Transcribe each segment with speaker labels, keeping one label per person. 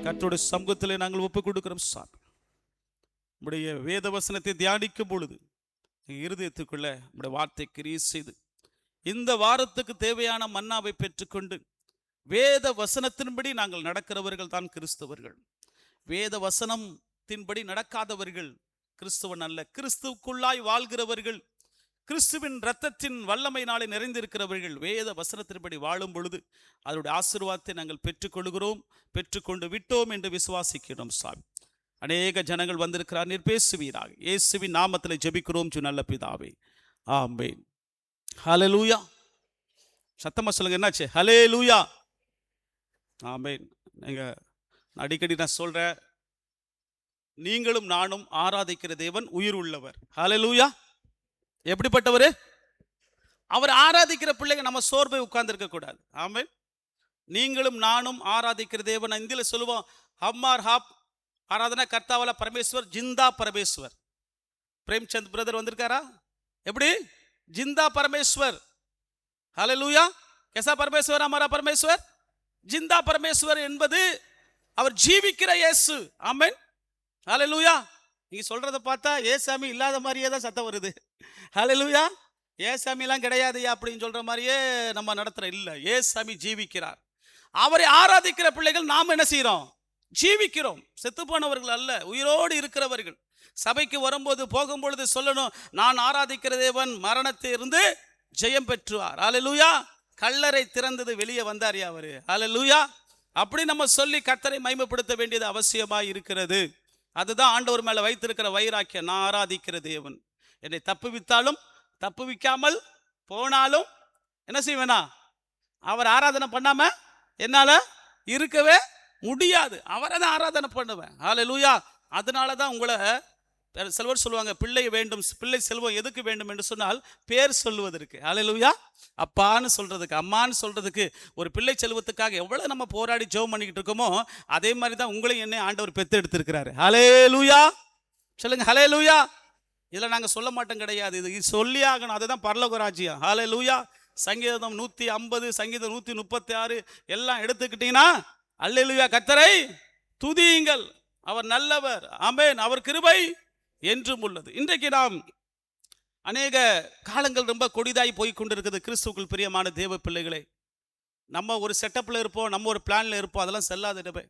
Speaker 1: கர்த்தருடைய சமூகத்திலே நாங்கள் ஒப்புக் கொடுக்கிறோம் சார். நம்முடைய வேத வசனத்தை தியானிக்கும் பொழுது இருதயத்துக்குள்ள நம்முடைய வார்த்தை கிரியை செய்து இந்த வாரத்துக்கு தேவையான மன்னாவை பெற்றுக்கொண்டு வேத வசனத்தின்படி நாங்கள் நடக்கிறவர்கள் தான் கிறிஸ்தவர்கள். வேத வசனத்தின்படி நடக்காதவர்கள் கிறிஸ்தவன் அல்ல. கிறிஸ்துவுக்குள்ளாய் வாழ்கிறவர்கள், கிறிஸ்துவின் இரத்தத்தின் வல்லமையினாலே நிறைந்திருக்கிறவர்கள் வேத வசனத்தின்படி வாழும் பொழுது அதனுடைய ஆசீர்வாதத்தை நாங்கள் பெற்றுக்கொள்கிறோம், பெற்றுக்கொண்டு விட்டோம் என்று விசுவாசிக்கிறோம் சாமி. அநேக ஜனங்கள் வந்திருக்கிறார், நீர் பேசுவீராக. இயேசுவின் நாமத்தில் ஜெபிக்கிறோம் நல்ல பிதாவே, ஆமென். ஹல்லேலூயா. சத்தமா சொல்லுங்க, என்னாச்சு? ஹல்லேலூயா, ஆமென். அடிக்கடி நான் சொல்றேன், நீங்களும் நானும் ஆராதிக்கிற தேவன் உயிர் உள்ளவர். ஹல்லேலூயா. எப்படிப்பட்டவர்? அவர் ஆராதிக்கிற பிள்ளைங்க நம்ம சோர்வை உட்கார்ந்து இருக்க கூடாது. ஆமென். நீங்களும் நானும் ஆராதிக்கிற தேவன். இந்தியில சொல்லுவோம், ஹம்மார் ஹாப் ஆராதனா கர்த்தாவால பரமேஸ்வர், ஜிந்தா பரமேஸ்வர். பிரேம்சந்த் பிரதர் வந்திருக்காரா? எப்படி? जिंदा परमेश्वर. हालेलुया. कैसा परमेश्वर? हमारा परमेश्वर जिंदा परमेश्वर என்பது அவர் ஜீவிக்கிற இயேசு. ஆமென். ஹalleluya. நீங்க சொல்றத பார்த்தா ஏசாமி இல்லாத மாதிரியே தான் சத்தம் வருது. ஹalleluya. ஏசாமி எல்லாம் கிடையாதுயா அப்படின்னு சொல்ற மாதிரியே நம்ம நடத்துற இல்ல. ஏசாமி ஜீவிக்கிறார். அவரை ஆராதிக்கிற பிள்ளைகள் நாம் என்ன செய்றோம்? ஜீவிக்கிறோம். செத்து போனவர்கள் அல்ல, உயிரோடு இருக்கிறவர்கள். சபைக்கு வரும்போது போகும்பொழுது சொல்லணும், நான் ஆராதிக்கிற தேவன் மரணத்தை இருந்து ஜெயம் பெற்றுவார். ஹல்லேலூயா. கல்லறை திறந்தது, வெளியே வந்தார் அவரு. ஹல்லேலூயா. அப்படி நம்ம சொல்லி கர்த்தரை மகிமைப்படுத்த வேண்டியது அவசியமாக இருக்கிறது. அதுதான் ஆண்டவர் மேல வைத்திருக்கிற வைராக்கியம். நான் ஆராதிக்கிற தேவன் என்னை தப்புவித்தாலும் தப்புவிக்காமல் போனாலும் என்ன செய்வேனா? அவர் ஆராதனை பண்ணாம என்னால இருக்கவே முடியாது. அவரை தான் ஆராதனை பண்ணுவேன். ஹல்லேலூயா. அதனால தான் உங்களை சிலவர் சொல்லுவாங்க, பிள்ளை வேண்டும், பிள்ளை செல்வம் எதுக்கு வேண்டும் என்று சொன்னால் பேர் சொல்லுவதற்கு. ஹல்லேலூயா. அப்பான்னு சொல்றதுக்கு, அம்மான்னு சொல்றதுக்கு. ஒரு பிள்ளை செல்வத்துக்காக எவ்வளவு நம்ம போராடி ஜெபம் பண்ணிக்கிட்டு இருக்கோமோ அதே மாதிரி தான் உங்களையும் என்னை ஆண்டவர் பெத்து எடுத்திருக்கிறாரு. ஹல்லேலூயா. சொல்லுங்க ஹல்லேலூயா. இதில் நாங்கள் சொல்ல மாட்டோம் கிடையாது, இது சொல்லி ஆகணும். அதுதான் பரலோக ராஜ்யம். ஹல்லேலூயா. சங்கீதம் 150, சங்கீதம் 136 எல்லாம் எடுத்துக்கிட்டீங்கன்னா ஹல்லேலூயா. கர்த்தரை துதியுங்கள், அவர் நல்லவர். ஆமென். அவர் கிருபை என்றும் உள்ளது. இன்றைக்கு நாம் அநேக காலங்கள் ரொம்ப கொடிதாய் போய் கொண்டிருக்கிறது. கிறிஸ்துவுக்குள் பிரியமான தேவ பிள்ளைகளே, நம்ம ஒரு செட்டப்பில் இருப்போம், நம்ம ஒரு பிளானில் இருப்போம். அதெல்லாம் செல்லாதடவே.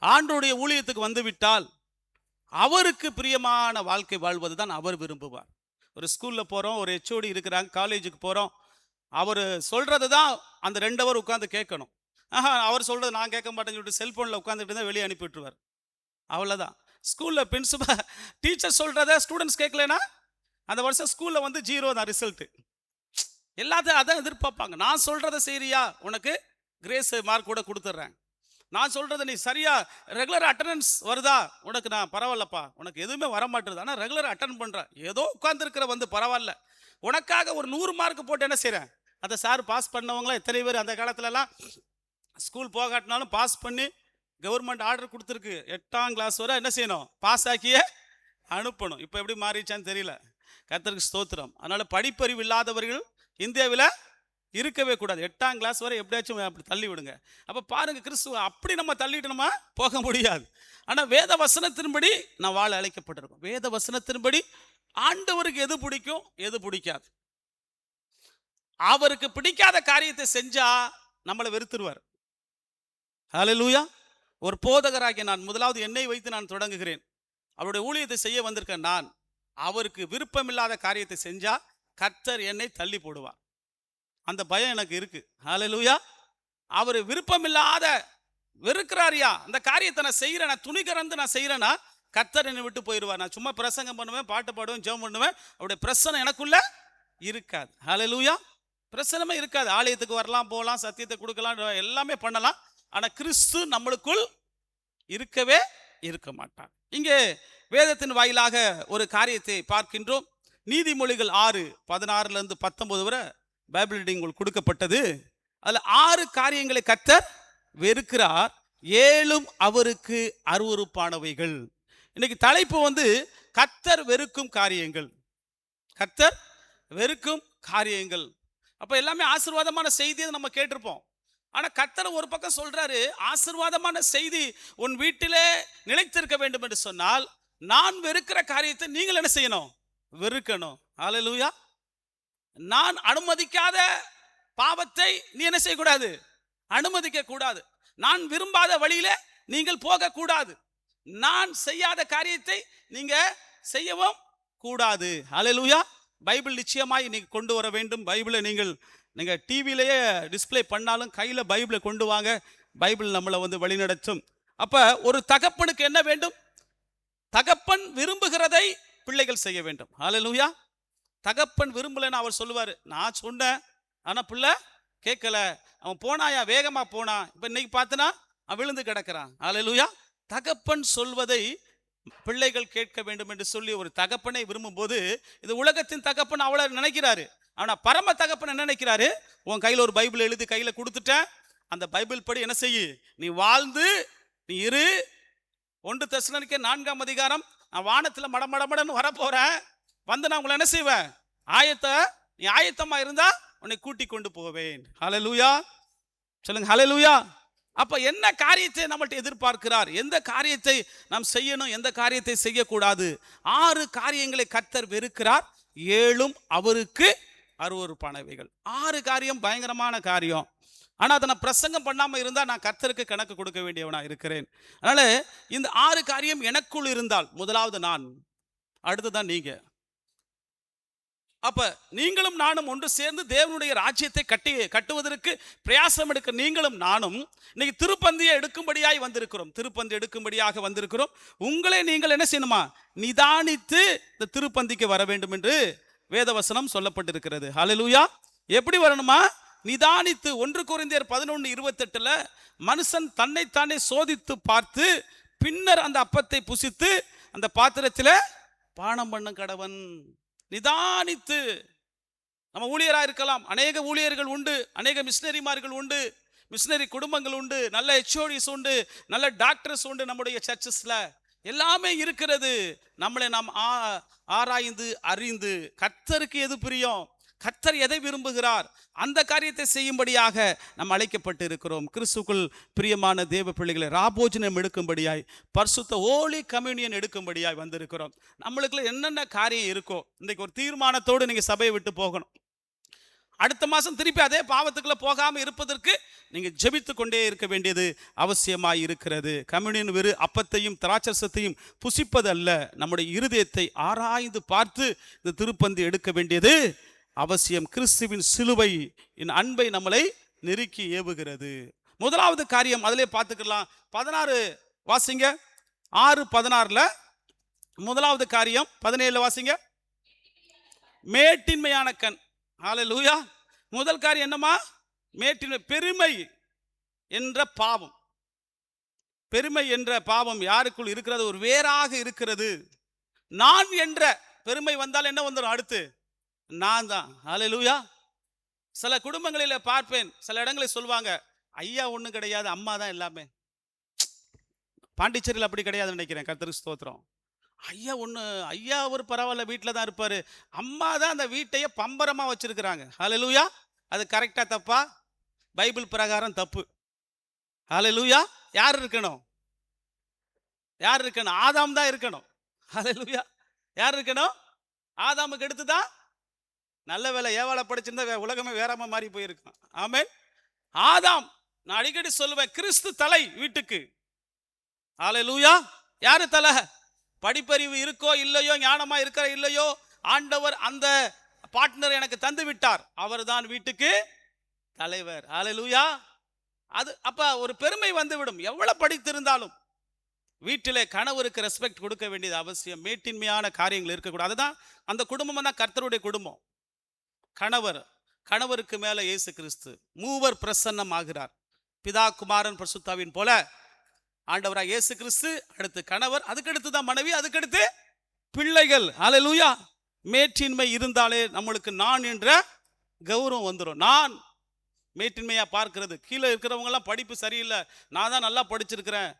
Speaker 1: ஆண்டவருடைய ஊழியத்துக்கு வந்து விட்டால் அவருக்கு பிரியமான வாழ்க்கை வாழ்வது தான் அவர் விரும்புவார். ஒரு ஸ்கூலில் போகிறோம், ஒரு HOD இருக்கிறாங்க, காலேஜுக்கு போகிறோம். அவர் சொல்கிறது தான் அந்த 2 ஹவர் உட்காந்து கேட்கணும். அவர் சொல்கிறது நான் கேட்க மாட்டேன்னு சொல்லிட்டு செல்ஃபோனில் உட்காந்துட்டு தான் வெளியே அனுப்பிவிட்டுருவார். அவ்வளோதான். ஸ்கூலில் பிரின்சிபல் டீச்சர் சொல்கிறத ஸ்டூடெண்ட்ஸ் கேட்கலனா அந்த வருஷம் ஸ்கூலில் வந்து 0 தான் ரிசல்ட்டு. எல்லாத்தையும் அதான் எதிர்பார்ப்பாங்க. நான் சொல்கிறத சரியா, உனக்கு கிரேஸ் மார்க் கூட கொடுத்துட்றேன். நான் சொல்கிறத நீ சரியா ரெகுலர் அட்டண்டன்ஸ் வருதா, உனக்கு நான் பரவாயில்லப்பா, உனக்கு எதுவுமே வர மாட்டேது, ஆனால் ரெகுலர் அட்டன் பண்ணுறேன். ஏதோ உட்காந்துருக்கிற வந்து பரவாயில்ல, உனக்காக ஒரு 100 மார்க் போட்டு என்ன செய்கிறேன். அதை சார் பாஸ் பண்ணவங்களாம் எத்தனை பேர் அந்த காலத்துலலாம் ஸ்கூல் போகாட்டினாலும் பாஸ் பண்ணி கவர்மெண்ட் ஆர்டர் கொடுத்துருக்கு, 8ஆம் கிளாஸ் வரை என்ன செய்யணும், பாஸ் ஆக்கியே அனுப்பணும். இப்போ எப்படி மாறிச்சான்னு தெரியல. கர்த்தருக்கு ஸ்தோத்திரம். அதனால் படிப்பறிவு இல்லாதவர்கள் இந்தியாவில் இருக்கவே கூடாது. 8ஆம் கிளாஸ் வரை எப்படியாச்சும் அப்படி தள்ளி விடுங்க. அப்போ பாருங்கள், கிறிஸ்துவ அப்படி நம்ம தள்ளிட்டு நம்ம போக முடியாது. ஆனால் வேத வசனத்தின்படி நான் வாழ அழைக்கப்பட்டிருக்கோம். வேத வசனத்தின்படி ஆண்டவருக்கு எது பிடிக்கும், எது பிடிக்காது. அவருக்கு பிடிக்காத காரியத்தை செஞ்சா நம்மளை வெறுத்துருவார். ஹல்லேலூயா. ஒரு போதகராகிய நான் முதலாவது என்னை வைத்து நான் தொடங்குகிறேன். அவருடைய ஊழியத்தை செய்ய வந்திருக்கேன். நான் அவருக்கு விருப்பமில்லாத காரியத்தை செஞ்சா கர்த்தர் என்னை தள்ளி போடுவார். அந்த பயம் எனக்கு இருக்கு. ஹல்லேலூயா. அவர் விருப்பமில்லாத வெறுக்கிறாரியா அந்த காரியத்தை நான் செய்கிறேன், நான் துணிகரந்து நான் செய்கிறேன்னா கர்த்தர் என்னை விட்டு போயிடுவார். நான் சும்மா பிரசங்கம் பண்ணுவேன், பாட்டு பாடுவேன், ஜெபம் பண்ணுவேன், அவருடைய பிரசனம் எனக்குள்ள இருக்காது. ஹல்லேலூயா. பிரசனமே இருக்காது. ஆலயத்துக்கு வரலாம், போகலாம், சத்தியத்தை கொடுக்கலாம், எல்லாமே பண்ணலாம், ஆனால் கிறிஸ்து நம்மளுக்குள் இருக்கவே இருக்க மாட்டார். இங்கே வேதத்தின் வாயிலாக ஒரு காரியத்தை பார்க்கின்றோம். நீதிமொழிகள் 6:16-19 வரை பைபிள் ரீடிங் உங்களுக்கு கொடுக்கப்பட்டது. அதில் 6 காரியங்களை கர்த்தர் வெறுக்கிறார், 7 அவருக்கு அருவருப்பானவைகள். இன்னைக்கு தலைப்பு வந்து கர்த்தர் வெறுக்கும் காரியங்கள். கர்த்தர் வெறுக்கும் காரியங்கள். அப்போ எல்லாமே ஆசீர்வாதமான செய்தியை நம்ம கேட்டிருப்போம். ஆனா கர்த்தர் ஒரு பக்கம் சொல்றாரு, ஆசீர்வாதமான செய்தி உன் வீட்டிலே நிலைத்திருக்க வேண்டும் என்று சொன்னால் நான் வெறுக்கிற காரியத்தை நீங்கள் என்ன செய்யணும்? வெறுக்கணும். ஹல்லேலூயா. நான் அனுமதிக்காத பாவத்தை நீ என்ன செய்யக்கூடாது? அனுமதிக்க கூடாது. நான் விரும்பாத வழியில நீங்கள் போக கூடாது. நான் செய்யாத காரியத்தை நீங்க செய்யவும் கூடாது. ஹல்லேலூயா. பைபிள் நிச்சயமாய் நீங்க கொண்டு வர வேண்டும். பைபிளை நீங்க டிவிலேயே டிஸ்ப்ளே பண்ணாலும் கையில பைபிளை கொண்டு வாங்க. பைபிள் நம்மளை வழிநடத்தும். அப்ப ஒரு தகப்பனுக்கு என்ன வேண்டும்? தகப்பன் விரும்புகிறதை பிள்ளைகள் செய்ய வேண்டும். ஹல்லேலூயா. தகப்பன் விரும்பலைன்னு அவர் சொல்லுவாரு, நான் சொன்னேன் ஆனா பிள்ளை கேட்கல, அவன் போனாயா, வேகமா போனான், இப்ப இன்னைக்கு பார்த்தனா அவன் விழுந்து கிடக்கிறான். ஹல்லேலூயா. தகப்பன் சொல்வதை பிள்ளைகள் கேட்க வேண்டும் என்று சொல்லி ஒரு தகப்பனை விரும்பும் போது, இது உலகத்தின் தகப்பன் அவளை நினைக்கிறாரு. ஆனா பரம தகப்பன் என்ன நினைக்கிறாரு? உன் கையில ஒரு பைபிள் எழுதி கையில கொடுத்துட்டேன், அந்த பைபிள் படி என்ன செய்யு, நீ வாழ்ந்து நீ இரு. 1 தெசலோனிக்கேயர் 4ஆம் அதிகாரம், நான் வானத்துல மடமடமடன்னு வரப்போறேன், நான் உங்களை என்ன செய்வேன்? நீ ஆயத்தமா இருந்தா உன்னை கூட்டி கொண்டு போவேன். ஹல்லேலூயா. சொல்லுங்க ஹல்லேலூயா. அப்ப என்ன காரியத்தை நம்மள்ட்ட எதிர்பார்க்கிறார்? எந்த காரியத்தை நாம் செய்யணும், எந்த காரியத்தை செய்யக்கூடாது? 6 காரியங்களை கர்த்தர் வெறுக்கிறார், 7 அவருக்கு அருவருப்பானவைகள். 6 காரியம் பயங்கரமான காரியம். ஆனா அதை நான் பிரசங்கம் பண்ணாம இருந்தா நான் கர்த்தருக்கு கணக்கு கொடுக்க வேண்டியவனா இருக்கிறேன். அதனால இந்த 6 காரியம் எனக்குள் இருந்தால், முதலாவது நான், அடுத்துதான் நீங்க. அப்ப நீங்களும் நானும் ஒன்று சேர்ந்து தேவனுடைய ராஜ்யத்தை கட்டுவதற்கு பிரயாசம் எடுக்க நீங்களும் நானும் இன்னைக்கு திருப்பந்தியை எடுக்கும்படியாய் வந்திருக்கிறோம். திருப்பந்தி எடுக்கும்படியாக வந்திருக்கிறோம். உங்களை நீங்கள் என்ன செய்யணுமா? நிதானித்து இந்த திருப்பந்திக்கு வர வேண்டும் என்று வேதவசனம் சொல்லப்பட்டிருக்கிறது. ஹல்லேலூயா. எப்படி வரணுமா? நிதானித்து. 1 கொரிந்தியர் 11:28 மனுஷன் தன்னைத்தானே சோதித்து பார்த்து பின்னர் அந்த அப்பத்தை புசித்து அந்த பாத்திரத்தில் பானம் பண்ண கடவன். நிதானித்து. நம்ம ஊழியராக இருக்கலாம், அநேக ஊழியர்கள் உண்டு, அநேக மிஷினரிமார்கள் உண்டு, மிஷினரி குடும்பங்கள் உண்டு, நல்ல HODs உண்டு, நல்ல டாக்டர்ஸ் உண்டு, நம்முடைய சர்ச்சஸ்ல எல்லாமே இருக்கிறது. நம்மளை நாம் ஆராய்ந்து அறிந்து கர்த்தருக்கு எது பிரியம், கர்த்தர் எதை விரும்புகிறார், அந்த காரியத்தை செய்யும்படியாக நாம் அழைக்கப்பட்டு இருக்கிறோம். கிறிஸ்துக்குள் பிரியமான தேவ பிள்ளைகளை ராபோஜனம் எடுக்கும்படியாய், பரிசுத்த ஹோலி கம்யூனியன் எடுக்கும்படியாய் வந்திருக்கிறோம். நம்மளுக்குள்ள என்னென்ன காரியம் இருக்கோ, இன்றைக்கு ஒரு தீர்மானத்தோடு நீங்க சபையை விட்டு போகணும். அடுத்த மாதம் திருப்பி அதே பாவத்துக்குள்ள போகாமல் இருப்பதற்கு நீங்க ஜெபித்து கொண்டே இருக்க வேண்டியது அவசியமாய் இருக்கிறது. கம்யூனியன் வெறு அப்பத்தையும் திராட்சரசத்தையும் புசிப்பதல்ல, நம்முடைய இருதயத்தை ஆராய்ந்து பார்த்து இந்த திருப்பந்தி எடுக்க வேண்டியது அவசியம். கிறிஸ்துவின் சிலுவை என் அன்பை நம்மளை நெருக்கி ஏவுகிறது. முதலாவது காரியம் அதிலே பார்த்துக்கலாம். 16 வாசிங்க. 6:16 முதலாவது காரியம். 17 வாசிங்க. மேட்டின்மையான கண். ஹல்லேலூயா. முதல் காரியம் என்னமா? மேட்டின்மை. பெருமை என்ற பாவம். பெருமை என்ற பாவம் யாருக்குள் இருக்கிறது? ஒரு வேறாக இருக்கிறது. நான் என்ற பெருமை வந்தால் என்ன வந்துடும்? அடுத்து நான் தான். ஹல்லேலூயா. சில குடும்பங்களில் பார்ப்பேன், சில இடங்களில் சொல்லுவாங்க, ஐயா ஒன்றும் கிடையாது, அம்மா தான் எல்லாமே. பாண்டிச்சேரியில் அப்படி கிடையாதுன்னு நினைக்கிறேன். கர்த்தருக்கு ஸ்தோத்திரம். ஐயா ஒரு பரவாயில்ல, வீட்டில் தான் இருப்பார், அம்மா தான் அந்த வீட்டையே பம்பரமாக வச்சிருக்கிறாங்க. ஹல்லேலூயா. அது கரெக்டாக தப்பா? பைபிள் பிரகாரம் தப்பு. ஹல்லேலூயா. யார் இருக்கணும்? ஆதாம் தான் இருக்கணும். ஹல்லேலூயா. யார் இருக்கணும்? ஆதாமுக்கு எடுத்துதான். நல்ல வேலை ஏவாளை படிச்சிருந்தா உலகமே வேறாம மாறி போயிருக்கும். ஆமென். ஆதாம். நான் அடிக்கடி சொல்லுவேன், கிறிஸ்து தலை வீட்டுக்கு. ஹல்லேலூயா. யாரு தலை? படிப்பறிவு இருக்கோ இல்லையோ, ஞானமா இருக்கிற இல்லையோ, ஆண்டவர் அந்த பார்ட்னர் எனக்கு தந்து விட்டார், அவர் தான் வீட்டுக்கு தலைவர். ஹல்லேலூயா. அது அப்ப ஒரு பெருமை வந்துவிடும். எவ்வளவு படித்திருந்தாலும் வீட்டிலே கணவருக்கு ரெஸ்பெக்ட் கொடுக்க வேண்டியது அவசியம். மேட்டின்மையான காரியங்கள் இருக்கக்கூடாது. அதுதான் அந்த குடும்பம் தான் கர்த்தருடைய குடும்பம். கணவருக்கு மேல இயேசு கிறிஸ்து மூவர் பிரசன்னம் ஆகிறார். பிதா குமாரன் பரிசுத்தாவின் போல ஆண்டவராக இயேசு கிறிஸ்து, அடுத்து கணவர், அதுக்கடுத்து தான் மனைவி, அதுக்கடுத்து பிள்ளைகள். ஹல்லேலூயா. மேட்டின்மை இருந்தாலே நம்மளுக்கு நான் என்ற கௌரவம் வந்துடும். நான் மேட்டின்மையா பார்க்கிறது. கீழே இருக்கிறவங்க எல்லாம் படிப்பு சரியில்லை, நான் தான் நல்லா படிச்சிருக்கிறேன்,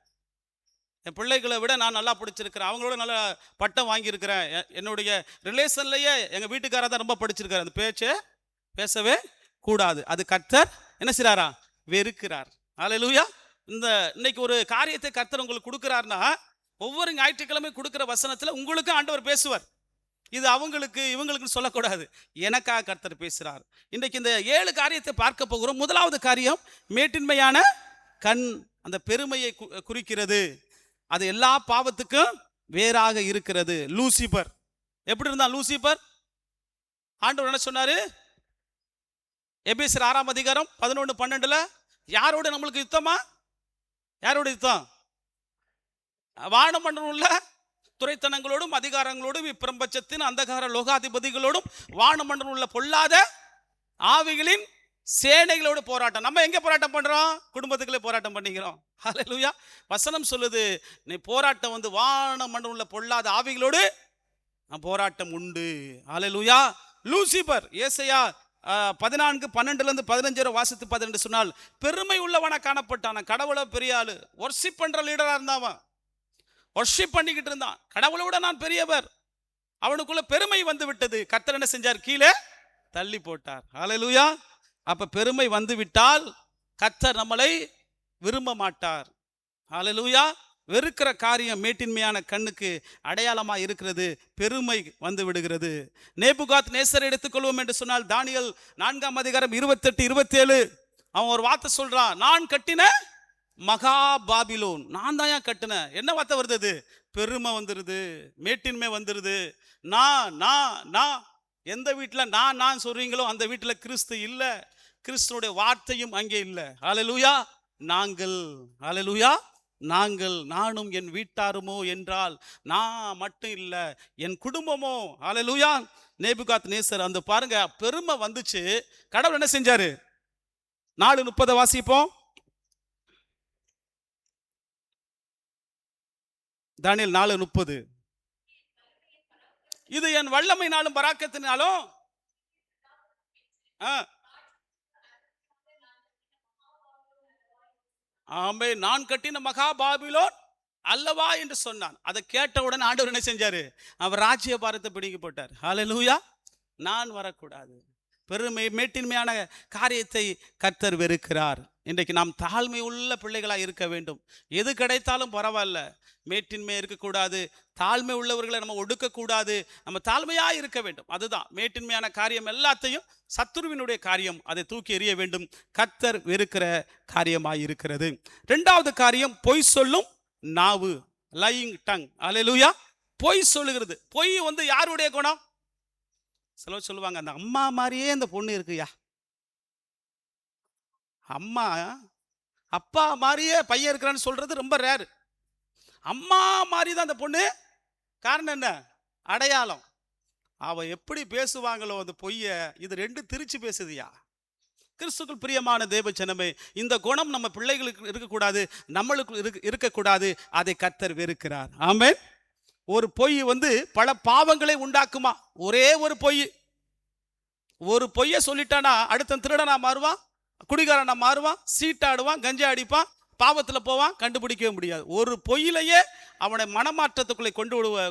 Speaker 1: என் பிள்ளைகளை விட நான் நல்லா படிச்சிருக்கிறேன், அவங்களோட நல்ல பட்டம் வாங்கியிருக்கிறேன், என்னுடைய ரிலேஷன்லயே எங்கள் வீட்டுக்காரர் தான் ரொம்ப படிச்சிருக்காரு, அந்த பேச்சே பேசவே கூடாது. அது கர்த்தர் என்ன செய்றாரா? வெறுக்கிறார். ஹல்லேலூயா. இன்னைக்கு ஒரு காரியத்தை கர்த்தர் உங்களுக்கு கொடுக்கிறார்னா, ஒவ்வொரு ஞாயிற்றுக்கிழமை கொடுக்கிற வசனத்துல உங்களுக்கு ஆண்டவர் பேசுவார். இது அவங்களுக்கு இவங்களுக்கு சொல்லக்கூடாது, எனக்காக கர்த்தர் பேசுறார். இன்றைக்கு இந்த 7 காரியத்தை பார்க்க போகிறோம். முதலாவது காரியம் மேட்டின்மையான கண். அந்த பெருமையை குறிக்கிறது. அது எல்லா பாவத்துக்கும் வேறாக இருக்கிறது. லூசிபர் எப்படி இருந்தா? லூசிபர் ஆண்டவர் என்ன சொன்னாரு? எபேசியர் 6ஆம் அதிகாரம் 11-12 யாரோட நம்மளுக்கு யுத்தமா? யாரோட யுத்தம்? வானமண்டலம் உள்ள துரைத்தனங்களோடும் அதிகாரங்களோடும் இப்பிரபஞ்சத்தின் அந்தகார லோகாதிபதிகளோடும் வானமண்டலம் உள்ள பொல்லாத ஆவிகளின் சேனைகளோடு போராட்டம். நம்ம எங்க போராட்டம் பண்றோம்? குடும்பத்துக்குள்ளே போராட்டம் பண்ணிக்கிறோம். ஹல்லேலூயா. வசனம் சொல்லுது, நீ போராட்டம் வானமண்டலம் உள்ள பொல்லாத ஆவிகளோடு போராட்டம் உண்டு. ஹல்லேலூயா. லூசிபர் ஏசாயா 14:12-15 வாசித்து 12 சொன்னால், பெருமை உள்ளவனா காணப்பட்டான். கடவுளை பெரிய ஆளு, வர்ஷிப் பண்ற லீடரா இருந்தான். வர்ஷிப் பண்ணிக்கிட்டு இருந்தான். கடவுளை விட நான் பெரியவர். அவனுக்குள்ள பெருமை வந்து விட்டது. கர்த்தர் என்ன செஞ்சார்? கீழே தள்ளி போட்டார். ஹல்லேலூயா. அப்ப பெருமை வந்து விட்டால் கர்த்தர் நம்மளை விரும்ப மாட்டார். ஹல்லேலூயா. வெறுக்கிற காரியம் மேட்டின்மையான கண்ணுக்கு அடையாளமா இருக்கிறது. பெருமை வந்து விடுகிறது. நேபுகாத் நேசரை எடுத்துக்கொள்வோம் என்று சொன்னால், தானியேல் 4ஆம் அதிகாரம் 28-27 அவன் ஒரு வார்த்தை சொல்றான், நான் கட்டின மகா பாபிலோன். நான் தான் கட்டினேன். என்ன வார்த்தை வருது? பெருமை வந்துருது, மேட்டின்மை வந்துருது. நான் எந்த வீட்டில் நான் சொல்றீங்களோ அந்த வீட்டில் கிறிஸ்து இல்லை. கிறிஸ்துனுடைய வார்த்தையும் அங்கே இல்லை. ஹல்லேலூயா. நாங்கள் நானும் என் வீட்டாருமோ என்றால், நான் மட்டும் இல்லை, என் குடும்பமோ. ஹல்லேலூயா. நேபுகாத் நேசர் அந்த பாருங்க, பெருமை வந்துச்சு. கடவுள் என்ன செஞ்சாரு? 4:30 வாசிப்போம். தானியேல் 4:30. இது என் வல்லமையினாலும் பராக்கத்தினாலும் ஆமே நான் கட்டின மகா பாபிலோன் அல்லவா என்று சொன்னான். அதை கேட்டவுடன் ஆண்டவர் என்ன செஞ்சாரு? அவர் ராஜ்ய பாரத்தை பிடிக்க போட்டார். ஹல்லேலூயா. நான் வரக்கூடாது. பெருமை மேட்டின்மையான காரியத்தை கர்த்தர் வெறுக்கிறார். இன்றைக்கு நாம் தாழ்மை உள்ள பிள்ளைகளாக இருக்க வேண்டும். எது கிடைத்தாலும் பரவாயில்ல, மேட்டின்மை இருக்கக்கூடாது. தாழ்மை உள்ளவர்களை நம்ம ஒடுக்கக்கூடாது. நம்ம தாழ்மையாக இருக்க வேண்டும். அதுதான் மேட்டின்மையான காரியம். எல்லாத்தையும் சத்துருவினுடைய காரியம், அதை தூக்கி எறிய வேண்டும். கர்த்தர் வெறுக்கிற காரியமாக இருக்கிறது. 2வது காரியம் பொய் சொல்லும் நாவு, லையிங் டங். ஹல்லேலூயா. பொய் சொல்லுகிறது. பொய் யாருடைய குணம்? சிலர் சொல்லுவாங்க, அந்த அம்மா மாதிரியே இந்த பொண்ணு இருக்குயா. அம்மா அப்பா மாதிரியே பையன் இருக்கிறான்னு சொல்றது ரொம்ப ரேர். அம்மா மாதிரி தான் அந்த பொண்ணு. காரணம் என்ன? அடையாளம். அவ எப்படி பேசுவாங்களோ அந்த பொய்ய, இது 2 திரிச்சு பேசுதியா. கிறிஸ்துவுக்குள் பிரியமான தேவ ஜனமே, இந்த குணம் நம்ம பிள்ளைகளுக்கு இருக்கக்கூடாது, நம்மளுக்கு இருக்கக்கூடாது. அதை கர்த்தர் வெறுக்கிறார். ஆமென். ஒரு பொய் பல பாவங்களை உண்டாக்குமா. ஒரே ஒரு பொய்ய சொல்லிட்டானா அடுத்த திருடனா மாறுவான், குடிகாரனா மாறுவான், சீட்டாடுவான், கஞ்சா அடிப்பான், பாவத்தில் போவான், கண்டுபிடிக்கவே முடியாது. ஒரு பொய்யிலேயே அவனை மனமாற்றத்துக்குள்ளே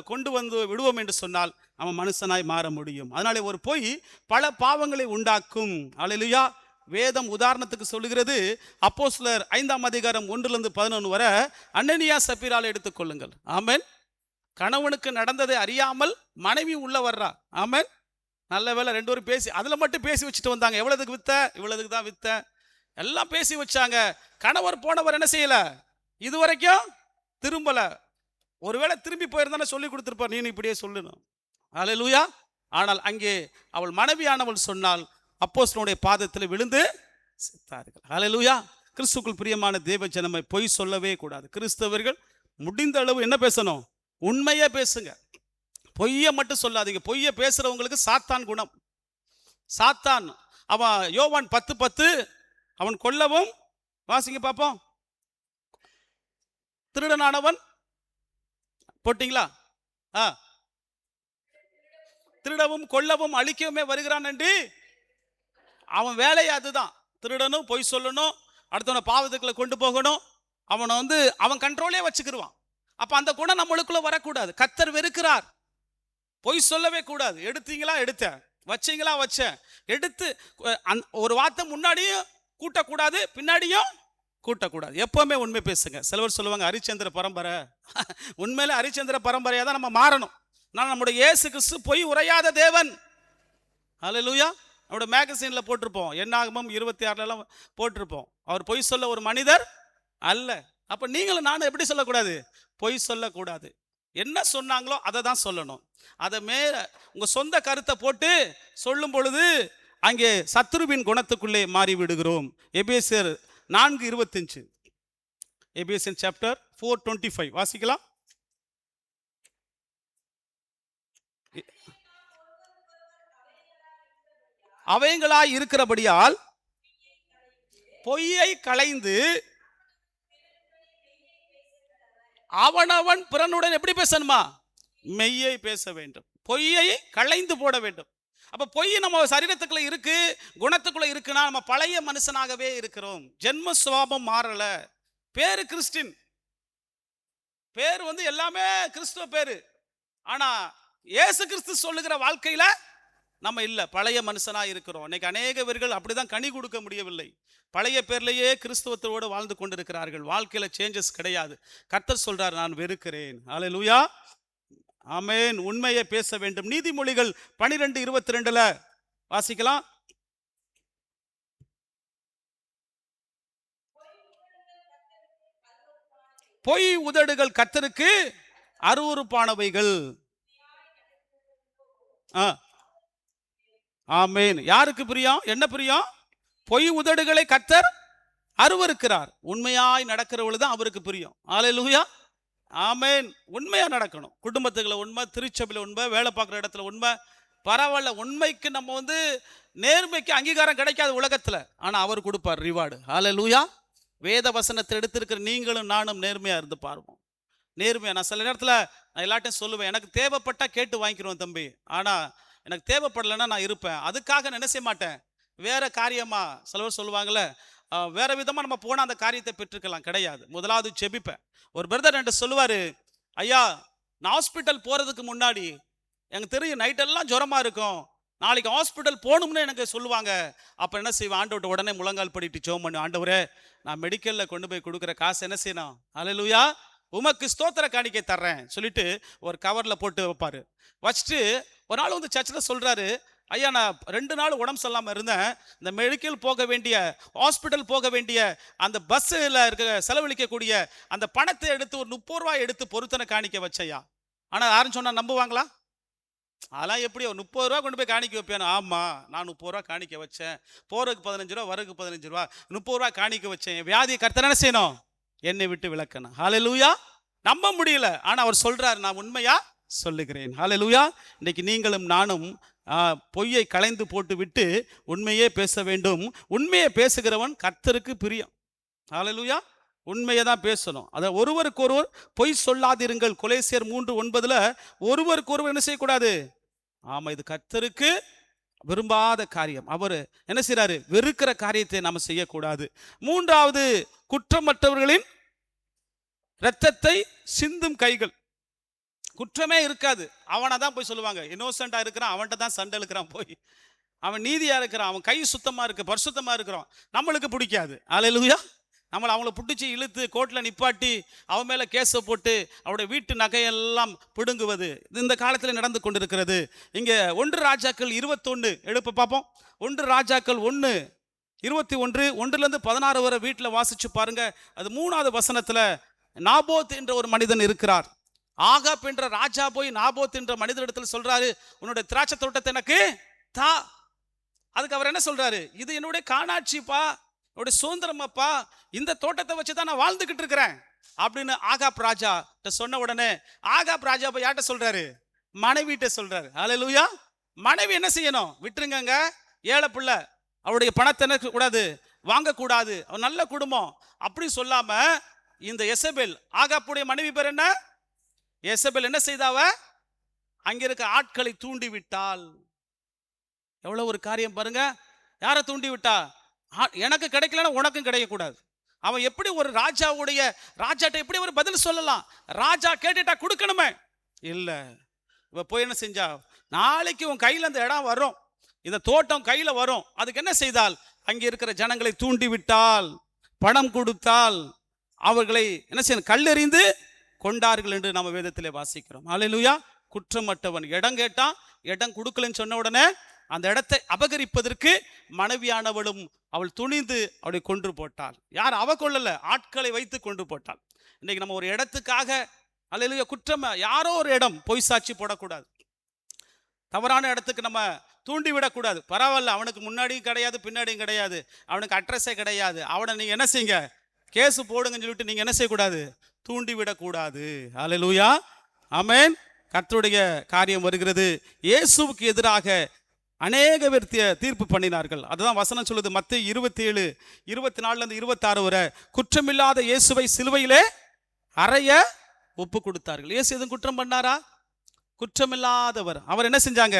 Speaker 1: கொண்டு வந்து விடுவோம் என்று சொன்னால் அவன் மனுஷனாய் மாற முடியும். அதனாலே ஒரு பொய் பல பாவங்களை உண்டாக்கும். ஹல்லேலூயா. வேதம் உதாரணத்துக்கு சொல்லுகிறது. அப்போஸ்தலர் 5ஆம் அதிகாரம் 1-11 வரை அனனியா சப்பீரால் எடுத்துக்கொள்ளுங்கள். ஆமென். கணவனுக்கு நடந்ததை அறியாமல் மனைவி உள்ள வர்றா. ஆமென். நல்ல வேலை 2 பேரும் பேசி, அதுல மட்டும் பேசி வச்சுட்டு வந்தாங்க. எவ்வளவுக்கு வித்த? இவ்வளவுக்கு தான் வித்த. எல்லாம் பேசி வச்சாங்க. கணவர் போனவர் என்ன செய்யல? இதுவரைக்கும் திரும்பல. ஒருவேளை திரும்பி போயிருந்தானே சொல்லி கொடுத்திருப்பார், நீ இப்படியே சொல்லணும். ஹல்லேலூயா. ஆனால் அங்கே அவள் மனைவியானவள் சொன்னால் அப்போஸ்தலனுடைய பாதத்தில் விழுந்து செத்தார்கள். ஹல்லேலூயா. கிறிஸ்துவுக்குள் பிரியமான தேவ ஜனமே, பொய் சொல்லவே கூடாது. கிறிஸ்தவர்கள் முடிந்த அளவு என்ன பேசணும்? உண்மையே பேசுங்க. பொய்ய மட்டும் சொல்லாதீங்க. பொய்ய பேசுறவங்களுக்கு சாத்தான் குணம். சாத்தான் அவன் யோவான் 10:10 அவன் கொல்லவும், வாசிங்க பாப்போம், திருடனானவன் போட்டீங்களா? திருடவும் கொல்லவும் அழிக்கவுமே வருகிறான் என்று. அவன் வேலையை அதுதான். திருடனும், பொய் சொல்லணும், அடுத்தவனை பாவத்துக்குள்ள கொண்டு போகணும். அவனை அவன் கண்ட்ரோலே வச்சுக்கிடுவான். அப்ப அந்த குணம் நம்மளுக்குள்ள வரக்கூடாது. கர்த்தர் வெறுக்கிறார். பொய் சொல்லவே கூடாது. எடுத்தீங்களா? எடுத்தேன். வச்சீங்களா? வச்சேன். எடுத்து ஒரு வார்த்தை முன்னாடியும் கூட்டக்கூடாது, பின்னாடியும் கூட்டக்கூடாது. எப்பவுமே உண்மை பேசுங்க. சிலவர் சொல்லுவாங்க ஹரிச்சந்திர பரம்பரை. உண்மையில ஹரிச்சந்திர பரம்பரையா தான் நம்ம மாறணும். நான் நம்முடைய இயேசு கிறிஸ்து பொய் உரையாத தேவன். ஹல்லேலூயா. நம்முடைய மேகசின்ல போட்டிருப்போம், என்னாகமம் 26 போட்டிருப்போம், அவர் பொய் சொல்ல ஒரு மனிதர் அல்ல. அப்ப நீங்களும் நானும் எப்படி சொல்லக்கூடாது? பொய் சொல்லக்கூடாது. என்ன சொன்னாங்களோ அதை தான் சொல்லணும். அதை மேல உங்க சொந்த கருத்தை போட்டு சொல்லும் பொழுது அங்கே சத்துருவின் குணத்துக்குள்ளே மாறி விடுகிறோம். எபேசியர் 4:25, எபேசியன் சாப்டர் 4:25 வாசிக்கலாம். அவைகளாய் இருக்கிறபடியால் பொய்யை களைந்து அவனவன் பிறனுடன் எப்படி பேசணுமா? மெய்யை பேச வேண்டும். பொய்யை களைந்து போட வேண்டும். அப்ப பொய் நம்ம சரீரத்துக்குள்ள இருக்கு, குணத்துக்குள்ள இருக்குன்னா நம்ம பழைய மனுஷனாகவே இருக்கிறோம். ஜென்ம சுபாவம் மாறல. பேரு கிறிஸ்டின், பேர் எல்லாமே கிறிஸ்துவ பேரு. ஆனா இயேசு கிறிஸ்து சொல்லுகிற வாழ்க்கையில நம்ம இல்ல, பழைய மனுஷனா இருக்கிறோம். இன்னைக்கு அநேக பேர்கள் அப்படிதான் கனி கொடுக்க முடியவில்லை. பழைய பேர்லயே கிறிஸ்துவத்தோடு வாழ்ந்து கொண்டிருக்கிறார்கள். வாழ்க்கையில சேஞ்சஸ் கிடையாது. கர்த்தர் சொல்றார், நான் வெறுக்கிறேன். ஹல்லேலூயா, ஆமென். உண்மையை பேச வேண்டும். நீதிமொழிகள் 12:22 வாசிக்கலாம். பொய் உதடுகள் கர்த்தருக்கு அருவருப்பானவைகள். ஆமென். யாருக்கு பிரியம்? என்ன பிரியம்? பொய் உதடுகளை கர்த்தர் அருவருக்கிறார். உண்மையாய் நடக்கிறவள் தான் அவருக்கு பிரியம். ஹல்லேலூயா, ஆமென். உண்மையா நடக்கணும். குடும்பத்துக்குள்ள உண்மை, திருச்சபையில் உண்மை, வேலை பார்க்குற இடத்துல உண்மை. பரவாயில்ல, உண்மைக்கு நம்ம நேர்மைக்கு அங்கீகாரம் கிடைக்காது உலகத்துல, ஆனா அவர் கொடுப்பார் ரிவார்டு. ஹல்லேலூயா. வேத வசனத்தை எடுத்திருக்கிற நீங்களும் நானும் நேர்மையா இருந்து பாருவோம். நேர்மையா. நான் சில நேரத்துல நான் எல்லாட்டையும் சொல்லுவேன், எனக்கு தேவைப்பட்டா கேட்டு வாங்கிக்கிறோம் தம்பி, ஆனா எனக்கு தேவைப்படலைன்னா நான் இருப்பேன். அதுக்காக நினைச்ச மாட்டேன். வேற காரியமா சிலவர் சொல்லுவாங்கல்ல, வேற விதமா நம்ம போனா அந்த காரியத்தை பெற்றுக்கலாம். கிடையாது. முதலாவது ஜெபிப்பேன். ஒரு பிரதர் என்கிட்ட சொல்லுவாரு, ஐயா நான் ஹாஸ்பிட்டல் போறதுக்கு முன்னாடி எனக்கு தெரியும் நைட்டெல்லாம் ஜுரமா இருக்கும், நாளைக்கு ஹாஸ்பிட்டல் போகணும்னு எனக்கு சொல்லுவாங்க. அப்போ என்ன செய்வேன்? ஆண்டவர்கிட்ட உடனே முழங்கால் படிட்டு ஜெபம் பண்ணு, ஆண்டவரே நான் மெடிக்கலில் கொண்டு போய் கொடுக்குற காசு என்ன செய்யணும்? ஹல்லேலூயா, உமக்கு ஸ்தோத்திர காணிக்கை தர்றேன் சொல்லிட்டு ஒரு கவரில் போட்டு வைப்பாரு. வச்சுட்டு ஒரு நாள் சர்ச்சில் சொல்கிறாரு, ஐயா நான் 2 நாள் உடம்பு சொல்லாமல் இருந்தேன், இந்த மெடிக்கல் போக வேண்டிய, ஹாஸ்பிட்டல் போக வேண்டிய அந்த பஸ்ஸில் இருக்க செலவழிக்கக்கூடிய அந்த பணத்தை எடுத்து ஒரு 30 ரூபாய் எடுத்து பொருத்தனை காணிக்க வச்சையா. ஆனால் யாரும் சொன்னால் நம்புவாங்களா? அதெல்லாம் எப்படி ஒரு 30 ரூபா கொண்டு போய் காணிக்க வைப்பேன்? ஆமாம், நான் 30 ரூபா காணிக்க வச்சேன், போறதுக்கு 15 ரூபா, வரதுக்கு 15 ரூபா, 30 ரூபா காணிக்க வச்சேன். வியாதியை கர்த்தர் என்ன செய்யணும்? என்னை விட்டு விலக்கணும். ஹல்லேலூயா. நம்ப முடியல, ஆனால் அவர் சொல்றாரு, நான் உண்மையா சொல்லுகிறேன். ஹல்லேலூயா. இன்னைக்கு நீங்களும் நானும் பொய்யை களைந்து போட்டு விட்டு உண்மையே பேச வேண்டும். உண்மையை பேசுகிறவன் கர்த்தருக்கு பிரியம். ஹல்லேலூயா. உண்மையை தான் பேசணும். அதை ஒருவருக்கொருவர் பொய் சொல்லாதிருங்கள். கொலேசியர் 3:9 ஒருவருக்கொருவர் என்ன செய்யக்கூடாது? ஆமா, இது கர்த்தருக்கு விரும்பாத காரியம். அவர் என்ன செய்யறாரு? வெறுக்கிற காரியத்தை நாம செய்யக்கூடாது. 3வது, குற்றமற்றவர்களின் இரத்தத்தை சிந்தும் கைகள். குற்றமே இருக்காது, அவனை தான் போய் சொல்லுவாங்க. இன்னோசென்டா இருக்கிறான், அவன்கிட்ட தான் சண்டை இருக்கிறான். போய் அவன் நீதியா இருக்கிறான், அவன் கை சுத்தமா இருக்கு, பரிசுத்தமா இருக்கிறான், நம்மளுக்கு பிடிக்காது. ஹல்லேலூயா. அவங்கள பிடிச்சி இழுத்து கோர்ட்டில் நிப்பாட்டி அவன் மேலே கேஸை போட்டு அவருடைய வீட்டு நகையெல்லாம் பிடுங்குவது இந்த காலத்தில் நடந்து கொண்டிருக்கிறது. இங்கே 1 ராஜாக்கள் 21 எடுப்ப பார்ப்போம். 1 ராஜாக்கள் 1:21 1-16 வரை வீட்டில் வாசிச்சு பாருங்க. அது 3வது வசனத்தில் நாபோத் என்ற ஒரு மனிதன் இருக்கிறார். ஆகாப் என்ற ராஜா போய் நாபோத் என்ற மனிதனிடத்தில் சொல்றாரு, உன்னுடைய திராட்சை தோட்டத்தை எனக்கு தா. அதுக்கு அவர் என்ன சொல்றாரு? இது என்னுடைய காணாட்சிப்பா, என்னுடைய சுதந்திரமாப்பா, இந்த தோட்டத்தை வச்சு தான் நான் வாழ்ந்துகிட்டு இருக்கிறேன் அப்படின்னு ஆகாப் ராஜா சொன்ன உடனே ஆகாப் ராஜா போய் யார்கிட்ட சொல்றாரு? மனைவிட்ட சொல்றாரு. ஹல்லேலூயா. மனைவி என்ன செய்யணும்? விட்டுருங்க, ஏழை பிள்ளை, அவருடைய பணத்தை என்ன கூடாது, வாங்கக்கூடாது, அவன் நல்ல குடும்பம் அப்படி சொல்லாம இந்த எசபேல், ஆகாப்புடைய மனைவி பேர் என்ன? எசபேல் என்ன செய்தாவ? அங்க இருக்க ஆட்களை தூண்டி விட்டாள். எவ்வளவு ஒரு காரியம் பாருங்க. யாரை தூண்டி விட்டா? எனக்கு கிடைக்கலன்னா உனக்கும் கிடைக்கக்கூடாது. அவன் எப்படி ஒரு ராஜாட்ட எப்படி ஒரு பதில் சொல்லலாம்? ராஜா கேட்டுட்டா கொடுக்கணுமே. இல்ல, இவ போய் என்ன செஞ்சா? நாளைக்கு உன் கையில அந்த இடம் வரும், இந்த தோட்டம் கையில வரும், அதுக்கு என்ன செய்தால்? அங்கே இருக்கிற ஜனங்களை தூண்டிவிட்டால், பணம் கொடுத்தால் அவர்களை என்ன செய்யணும், கல்லெறிந்து கொண்டார்கள் என்று நம்ம வேதத்திலே வாசிக்கிறோம். அல்லேலூயா. குற்றமற்றவன் இடம் கேட்டான், இடம் கொடுக்கலன்னு சொன்ன உடனே அந்த இடத்தை அபகரிப்பதற்கு மனைவியானவளும் அவள் துணிந்து அவளை கொன்று போட்டாள். யார்? அவ கொள்ளல, ஆட்களை வைத்து கொன்று போட்டாள். இன்னைக்கு நம்ம ஒரு இடத்துக்காக அல்லேலூயா குற்றம், யாரோ ஒரு இடம் பொய் சாட்சி போடக்கூடாது, தவறான இடத்துக்கு நம்ம தூண்டி விடக்கூடாது. பரவாயில்ல, அவனுக்கு முன்னாடியும் கிடையாது பின்னாடியும் கிடையாது, அவனுக்கு அட்ரஸே கிடையாது, அவனை நீங்க என்ன செய்யுங்க, கேஸ் போடுங்கன்னு சொல்லிட்டு நீங்க என்ன செய்யக்கூடாது, தூண்டி விடக்கூடாது. அல்லேலூயா. ஆமென். கர்த்தருடைய காரியம் வருகிறது. இயேசுவுக்கு எதிராக அநேக பேர் தீர்ப்பு பண்ணினார்கள். அதுதான் வசனம் சொல்லுது, மத்தேயு 27 24 26 வரை, குற்றமில்லாத இயேசுவை சிலுவையிலே அறைய ஒப்பு கொடுத்தார்கள். இயேசு எதுவும் குற்றம் பண்ணாரா? குற்றமில்லாதவர். அவர் என்ன செஞ்சாங்க?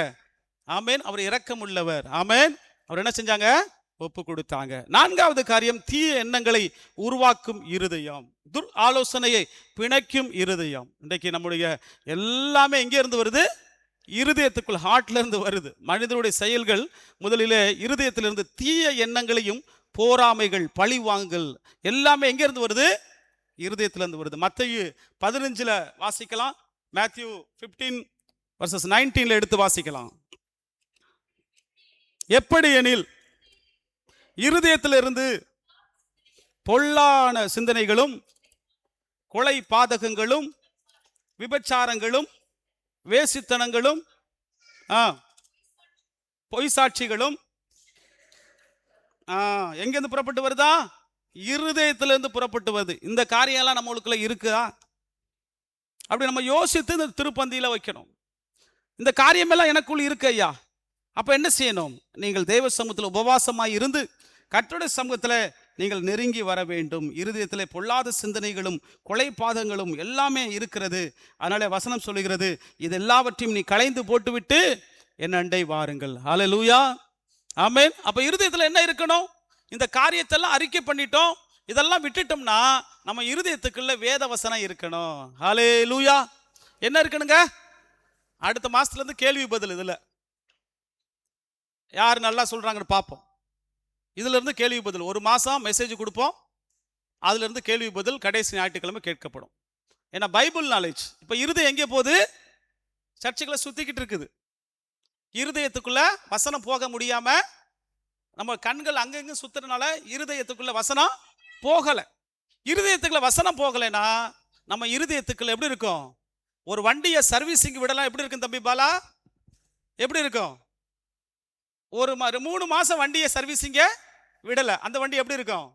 Speaker 1: ஆமென். அவர் இரக்கம் உள்ளவர். ஆமென். அவர் என்ன செஞ்சாங்க? ஒப்பு கொடுத்தாங்க. நான்காவது காரியம், தீய எண்ணங்களை உருவாக்கும் இருதயம், துர் ஆலோசனையை பிணைக்கும் இருதயம். இன்றைக்கு நம்முடைய எல்லாமே எங்கே இருந்து வருது? இருதயத்துக்குள், ஹார்ட்ல இருந்து வருது. மனிதனுடைய செயல்கள் முதலிலே இருதயத்திலிருந்து, தீய எண்ணங்களையும் போராமைகள் பழிவாங்கல் எல்லாமே எங்கே இருந்து வருது? இருதயத்திலிருந்து வருது. மத்தேயு 15 வாசிக்கலாம். மேத்யூ 15:19 எடுத்து வாசிக்கலாம். எப்படி எனில், இருதயத்திலிருந்து பொல்லான சிந்தனைகளும் கொலை பாதகங்களும் விபச்சாரங்களும் வேசித்தனங்களும் பொய் சாட்சிகளும் எங்கிருந்து புறப்பட்டு வருதா? இருதயத்திலிருந்து புறப்பட்டு வருது. இந்த காரியம்லாம் நம்மளுக்குள்ள இருக்குதா? அப்படி நம்ம யோசித்து இந்த திருப்பந்தியில வைக்கணும். இந்த காரியமெல்லாம் எனக்குள்ள இருக்கு ஐயா. அப்ப என்ன செய்யணும்? நீங்கள் தேவ சமூகத்தில் உபவாசமாய் இருந்து கர்த்தருடைய சமூகத்தில் நீங்கள் நெருங்கி வர வேண்டும். இருதயத்தில் பொல்லாத சிந்தனைகளும் கொலை பாதங்களும் எல்லாமே இருக்கிறது. அதனால வசனம் சொல்லுகிறது, இது எல்லாவற்றையும் நீ களைந்து போட்டுவிட்டு என் அண்டை வாருங்கள். ஹல்லேலூயா. ஆமென். அப்ப இருதயத்தில் என்ன இருக்கணும்? இந்த காரியத்தெல்லாம் அறிக்கை பண்ணிட்டோம், இதெல்லாம் விட்டுட்டோம்னா நம்ம இருதயத்துக்குள்ள வேத வசனம் இருக்கணும். ஹல்லேலூயா. என்ன இருக்கணுங்க? அடுத்த மாசத்துல இருந்து கேள்வி பதில். இதுல யார் நல்லா சொல்றாங்கன்னு பார்ப்போம். இதுல இருந்து கேள்வி பதில் ஒரு மாசம் மெசேஜ் கொடுப்போம். அதுல இருந்து கேள்வி பதில் கடைசி ஞாயிற்றுக்கிழமை கேட்கப்படும். ஏன்னா பைபிள் நாலேஜ். இப்ப இருதயம் எங்கே போகுது? சர்ச்சுக்களை சுத்திக்கிட்டு இருக்குது. இருதயத்துக்குள்ள வசனம் போக முடியாம நம்ம கண்கள் அங்கங்க சுத்துறதுனால இருதயத்துக்குள்ள வசனம் போகல. இருதயத்துக்குள்ள வசனம் போகலைன்னா நம்ம இருதயத்துக்குள்ள எப்படி இருக்கும்? ஒரு வண்டியை சர்வீசிங் விடலாம், எப்படி இருக்கும் தம்பி பாலா? எப்படி இருக்கும்? ஒரு 3 மாசம் வண்டியை சர்வீசிங்க விடல, அந்த வண்டி எப்படி இருக்கும்?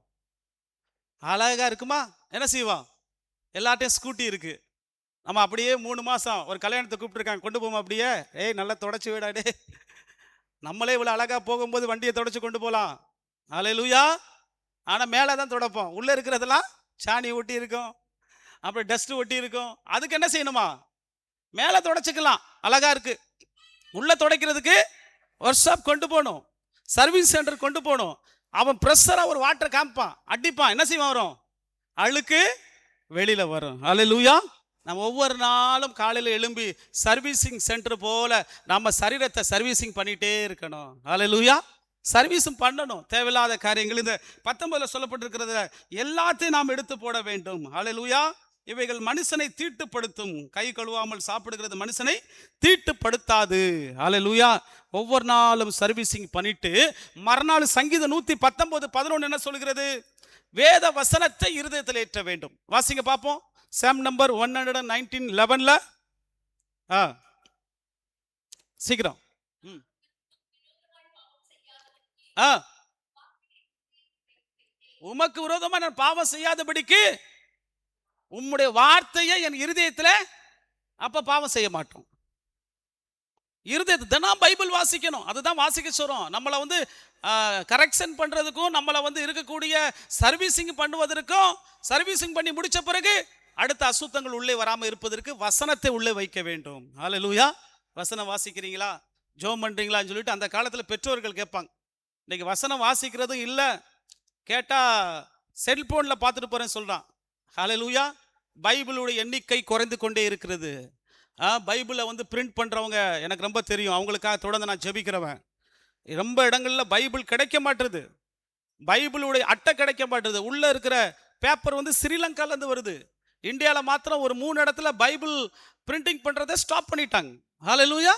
Speaker 1: அழகா இருக்குமா? என்ன செய்வோம்? எல்லாட்டையும் ஸ்கூட்டி இருக்கு, நம்ம அப்படியே 3 மாசம் ஒரு கல்யாணத்தை கூப்பிட்டுருக்காங்க, கொண்டு போவோம் அப்படியே, ஏய் நல்லா தொடச்சி விடாடே. நம்மளே இவ்வளோ அழகா போகும்போது வண்டியை தொடச்சி கொண்டு போகலாம். ஹல்லேலூயா. ஆனால் மேலே தான் தொடப்போம், உள்ளே இருக்கிறதெல்லாம் சாணி ஒட்டி இருக்கும், அப்புறம் டஸ்ட் ஒட்டி இருக்கும். அதுக்கு என்ன செய்யணுமா? மேலே தொடச்சிக்கலாம், அழகா இருக்கு. உள்ள துடைக்கிறதுக்கு ஒர்க் ஷாப் கொண்டு போகணும், சர்வீஸ் சென்டர் கொண்டு போகணும். அவன் ப்ரெஷராக ஒரு வாட்டர் காமிப்பான், அடிப்பான், என்ன செய்வான்? வரும், அழுக்கு வெளியில வரும். ஹல்லேலூயா. நம்ம ஒவ்வொரு நாளும் காலையில் எழும்பி சர்வீசிங் சென்டர் போல நம்ம சரீரத்தை சர்வீசிங் பண்ணிட்டே இருக்கணும். ஹல்லேலூயா. சர்வீஸும் பண்ணணும். தேவையில்லாத காரியங்கள் இந்த 19 சொல்லப்பட்டிருக்கிறதுல எல்லாத்தையும் நாம் எடுத்து போட வேண்டும். ஹல்லேலூயா. இவைகள் மனுஷனை தீட்டுப்படுத்தும். கை கழுவாமல் சாப்பிடுகிறது மனுஷனை தீட்டுப்படுத்தாது. ஹல்லேலூயா. ஒவ்வொரு நாளும் சர்வீசிங் பண்ணிட்டு மறுநாள் சங்கீதம் 119:11 என்ன சொல்கிறது? வேத வசனத்தை இருதயத்தில் ஏற்ற வேண்டும். வாசிங்க பார்ப்போம். சாம் நம்பர் 119:11. சீக்கிரம். உமக்கு விரோதமா நான் பாவம் செய்யாதபடிக்கு உம்முடைய வார்த்தையை என் இருதயத்தில், அப்ப பாவம் செய்ய மாட்டோம். இருதயத்தை தினம் பைபிள் வாசிக்கணும். அதுதான் வாசிக்க சொல்றோம். நம்மளை வந்து கரெக்ஷன் பண்றதுக்கும், நம்மளை வந்து இருக்கக்கூடிய சர்வீசிங் பண்ணுவதற்கும், சர்வீசிங் பண்ணி முடிச்ச பிறகு அடுத்த அசுத்தங்கள் உள்ளே வராமல் இருப்பதற்கு வசனத்தை உள்ளே வைக்க வேண்டும். ஹல்லேலூயா. வசனம் வாசிக்கிறீங்களா, ஜெபம் பண்றீங்களான்னு சொல்லிட்டு அந்த காலத்தில் பெற்றோர்கள் கேட்பாங்க. இன்னைக்கு வசனம் வாசிக்கிறதும் இல்லை, கேட்டா செல்போன்ல பார்த்துட்டு போறேன்னு சொல்றான். ஹல்லேலூயா. பைபிளுடைய எண்ணிக்கை குறைந்து கொண்டே இருக்கிறது. பைபிளை வந்து பிரிண்ட் பண்றவங்க எனக்கு ரொம்ப தெரியும், அவங்களுக்காக தொடர்ந்து நான் ஜெபிக்கிறவன். ரொம்ப இடங்கள்ல பைபிள் கிடைக்க மாட்டுது. பைபிளுடைய அட்டை கிடைக்க மாட்டேது. உள்ள இருக்கிற பேப்பர் வந்து ஸ்ரீலங்கால இருந்து வருது. இந்தியாவில் மாத்திரம் ஒரு 3 இடத்துல பைபிள் பிரிண்டிங் பண்றதை ஸ்டாப் பண்ணிட்டாங்க. ஹalleluya.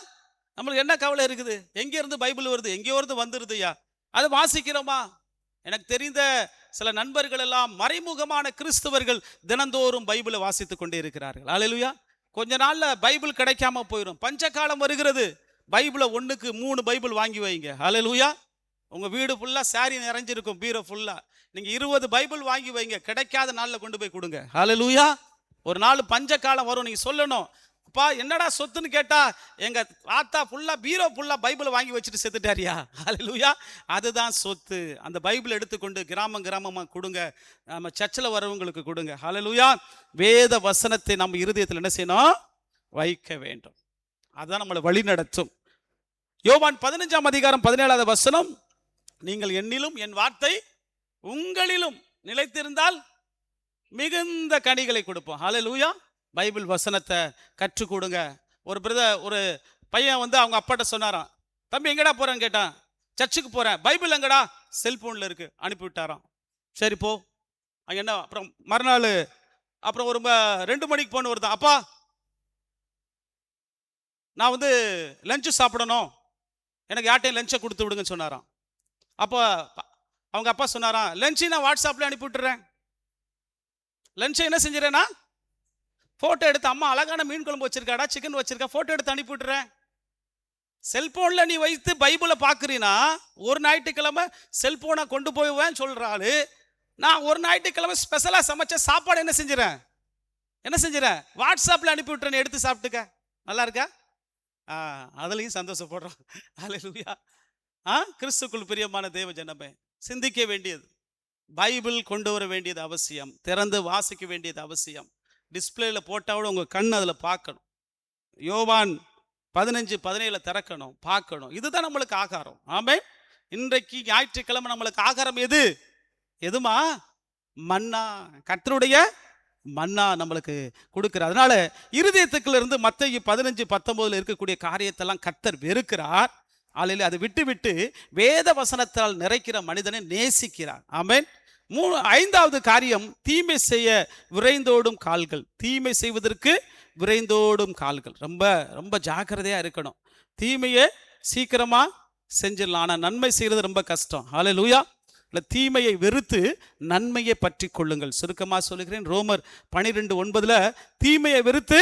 Speaker 1: நம்மளுக்கு என்ன கவலை இருக்குது? எங்க இருந்து பைபிள் வருது? எங்கேயோ இருந்து வந்துருதுயா. அது வாசிக்கிறோமா? எனக்கு தெரிந்த சில நண்பர்கள் எல்லாம் மறைமுகமான கிறிஸ்தவர்கள் தினந்தோறும் பைபிளை வாசித்துக் கொண்டே இருக்கிறார்கள். ஹalleluya. கொஞ்ச நாள்ல பைபிள் கிடைக்காம போயிடும். பஞ்சகாலம் வருகிறது. பைபிளை 1க்கு 3 பைபிள் வாங்கி வைங்க. ஹalleluya. உங்க வீடு ஃபுல்லா சாரி நிறைஞ்சிருக்கும், பீரோ ஃபுல்லா. நீங்க 20 பைபிள் வாங்கி வைங்க, கிடைக்காத நாள்ல கொண்டு போய் கொடுங்க. ஹalleluya. ஒரு நாள் பஞ்ச காலம் வரும், நீங்க சொல்லணும், அப்பா என்னடா சொத்துன்னு கேட்டா, எங்க ஆத்தா ஃபுல்லா பீரோ ஃபுல்லா பைபிள் வாங்கி வச்சுட்டு செத்துட்டாரியா. ஹalleluya. அதுதான் சொத்து. அந்த பைபிள் எடுத்துக்கொண்டு கிராமமா கொடுங்க, நம்ம சர்ச்சில் வரவங்களுக்கு கொடுங்க. ஹalleluya. வேத வசனத்தை நம்ம இருதயத்தில் என்ன செய்யணும்? வைக்க வேண்டும். அதுதான் நம்மளை வழி நடத்தும். யோவான் 15ஆம் அதிகாரம் 17வது வசனம், நீங்கள் என்னிலும் என் வார்த்தை உங்களிலும் நிலைத்திருந்தால் மிகுந்த கனிகளை கொடுப்போம். ஹalleluya. பைபிள் வசனத்தை கற்றுக் கொடுங்க. ஒரு பையன் வந்து அவங்க அப்பாட்ட சொன்னாராம், தம்பி எங்கடா போறேன்னு கேட்டான். சர்ச்சுக்கு போறேன். பைபிள் எங்கடா? செல்போன்ல இருக்கு. அனுப்பி விட்டாராம். சரி போ. அங்க என்ன, அப்புறம் மறுநாள் அப்புறம் ஒரு 2 மணிக்கு போன வருது, அப்பா நான் வந்து லஞ்சு சாப்பிடணும், எனக்கு யார்ட்டையும் லஞ்சை கொடுத்து விடுங்கன்னு சொன்னாராம். அப்போ அவங்க அப்பா சொன்னாராம், லஞ்சை நான் வாட்ஸ்அப்பில் அனுப்பி விட்டுறேன். லஞ்சை என்ன செஞ்சிடறேன்னா, ஃபோட்டோ எடுத்து, அம்மா அழகான மீன் குழம்பு வச்சிருக்காடா, சிக்கன் வச்சிருக்கா, ஃபோட்டோ எடுத்து அனுப்பி விட்டுறேன். செல்போனில் நீ வைத்து பைபிளை பார்க்குறீன்னா, ஒரு ஞாயிற்றுக்கிழமை செல்போனை கொண்டு போவேன்னு சொல்கிறாள். நான் ஒரு ஞாயிற்றுக்கிழமை ஸ்பெஷலாக சமைச்ச சாப்பாடு என்ன செஞ்சிடறேன், வாட்ஸ்அப்பில் அனுப்பி விட்டுறேன், எடுத்து சாப்பிட்டுக்க. நல்லா இருக்கா? அதுலேயும் சந்தோஷப்படுறோம். ஹalleluya. கிறிஸ்துக்குள் பிரியமான தேவ ஜனமே, சிந்திக்க வேண்டியது, பைபிள் கொண்டு வர வேண்டியது அவசியம். திறந்து வாசிக்க வேண்டியது அவசியம். டிஸ்பிளேல போட்டாவோட உங்கள் கண் அதில் பார்க்கணும். யோவான் 15:17 திறக்கணும், பார்க்கணும். இதுதான் நம்மளுக்கு ஆகாரம். ஆமென். இன்றைக்கு ஞாயிற்றுக்கிழமை நம்மளுக்கு ஆகாரம் எதுமா? மன்னா. கர்த்தருடைய மன்னா நம்மளுக்கு கொடுக்கிறார். அதனால இருதயத்துக்குள்ள இருந்து மத்தேயு 15:19 இருக்கக்கூடிய காரியத்தெல்லாம் கர்த்தர் வெறுக்கிறார். ஆலையில் அதை விட்டு வேத வசனத்தால் நிறைக்கிற மனிதனை நேசிக்கிறார். ஆமென். 5வது காரியம், தீமை செய்ய விரைந்தோடும் கால்கள். தீமை செய்வதற்கு விரைந்தோடும் கால்கள். ரொம்ப ரொம்ப ஜாக்கிரதையா இருக்கணும். தீமையை சீக்கிரமா செஞ்சிடலாம், ஆனால் நன்மை செய்யறது ரொம்ப கஷ்டம். ஹalleluya. இல்லை, தீமையை வெறுத்து நன்மையை பற்றி கொள்ளுங்கள். சுருக்கமாக சொல்லுகிறேன், ரோமர் 12:9 தீமையை வெறுத்து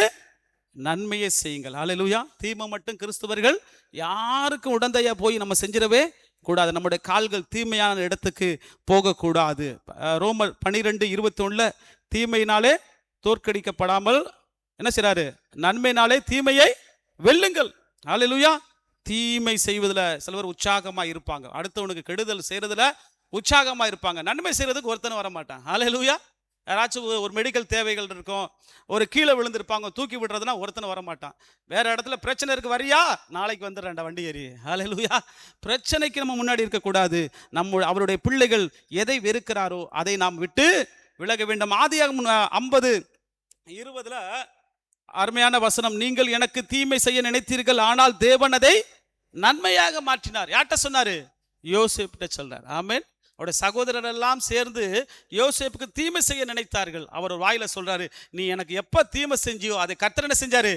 Speaker 1: நன்மையை செய்யுங்கள். ஹalleluya. தீமை மட்டும் கிறிஸ்தவர்கள் யாருக்கும் உடந்தையா போய் நம்ம செஞ்சிடவே கூடாது. நம்முடைய கால்கள் தீமையான இடத்துக்கு போகக்கூடாது. ரோமர் 12:21 தீமையினாலே தோற்கடிக்கப்படாமல் என்ன செய்றாரு, நன்மையினாலே தீமையை வெல்லுங்கள். ஹalleluya. தீமை செய்வதில் சிலவர் உற்சாகமாக இருப்பாங்க, அடுத்தவனுக்கு கெடுதல் செய்யறதுல உற்சாகமாக இருப்பாங்க. நன்மை செய்யறதுக்கு ஒருத்தனை வர மாட்டான். ஹalleluya. யாராச்சும் ஒரு மெடிக்கல் தேவைகள் இருக்கும், ஒரு கீழே விழுந்திருப்பாங்க, தூக்கி விடுறதுனா ஒருத்தனை வர மாட்டான். வேற இடத்துல பிரச்சனை இருக்கு, வரியா, நாளைக்கு வந்துடுறேன்டா வண்டி ஏறி. ஹalleluya. பிரச்சனைக்கு நம்ம முன்னாடி இருக்கக்கூடாது. அவருடைய பிள்ளைகள் எதை வெறுக்கிறாரோ அதை நாம் விட்டு விலக வேண்டும். ஆதியாகமம் 50:20 அருமையான வசனம், நீங்கள் எனக்கு தீமை செய்ய நினைத்தீர்கள், ஆனால் தேவன் அதை நன்மையாக மாற்றினார். யார்கிட்ட சொன்னாரு? யோசேப்பிட்ட சொல்றார். ஆமென். அவருடைய சகோதரர் எல்லாம் சேர்ந்து யோசேப்புக்கு தீமை செய்ய நினைத்தார்கள். அவர் வாயில சொல்றாரு, நீ எனக்கு எப்ப தீமை செஞ்சியோ அதை கர்த்தர் என்ன செஞ்சாரு?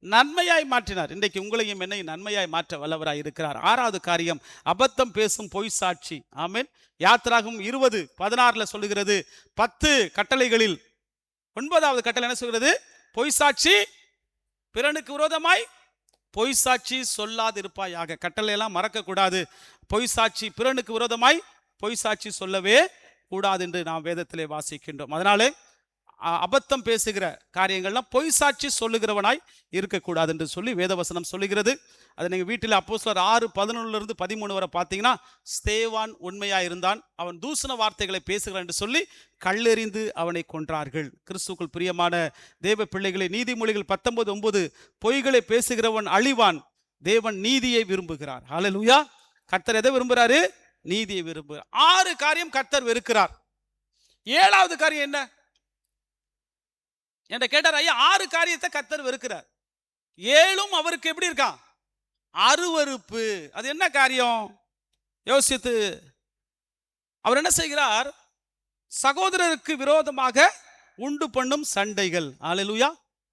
Speaker 1: நன்மையாய் மாற்றினார். இன்றைக்கு உங்களையும் என்னை நன்மையாய் மாற்ற வல்லவராய் இருக்கிறார். 6வது காரியம், அபத்தம் பேசும் பொய் சாட்சி. ஆமென். யாத்திராகமம் 20:16 சொல்லுகிறது, 10 கட்டளைகளில் 9வது கட்டளை என்ன சொல்கிறது? பொய் சாட்சி, பிறனுக்கு விரோதமாய் பொய் சாட்சி சொல்லாதிருப்பாயாக. கட்டளை எல்லாம் மறக்க கூடாது. பொய் சாட்சி, பிறனுக்கு விரோதமாய் பொய் சாட்சி சொல்லவே கூடாது என்று நாம் வேதத்திலே வாசிக்கின்றோம். அதனாலே அபத்தம் பேசுகிற காரியங்கள்லாம் பொய் சாட்சி சொல்லுகிறவனாய் இருக்கக்கூடாது என்று சொல்லி வேதவசனம் சொல்லுகிறது. அதை நீங்கள் வீட்டில் அப்போஸ்தலர் 6:11-13 வரை பார்த்தீங்கன்னா, ஸ்தேவான் உண்மையாக இருந்தான், அவன் தூசண வார்த்தைகளை பேசுகிறான் என்று சொல்லி கல்லெறிந்து அவனை கொன்றார்கள். கிறிஸ்துக்குள் பிரியமான தேவ பிள்ளைகளை, நீதிமொழிகள் 19:9 பொய்களை பேசுகிறவன் அழிவான், தேவன் நீதியை விரும்புகிறார். ஹalleluya. கர்த்தர் எதை விரும்புகிறாரு? நீதியை விரும்புகிறார். 6 காரியம் கர்த்தர் வெறுக்கிறார். 7வது காரியம் என்ன என்ற கேட்டார். ஐயா, 6 காரியத்தை கர்த்தர் வெறுக்கிறார், 7ம் அவருக்கு எப்படி இருக்கான்? அருவருப்பு. அது என்ன காரியம்? யோசித்து அவர் என்ன செய்கிறார்? சகோதரருக்கு விரோதமாக உண்டு பண்ணும் சண்டைகள். அல்லேலூயா.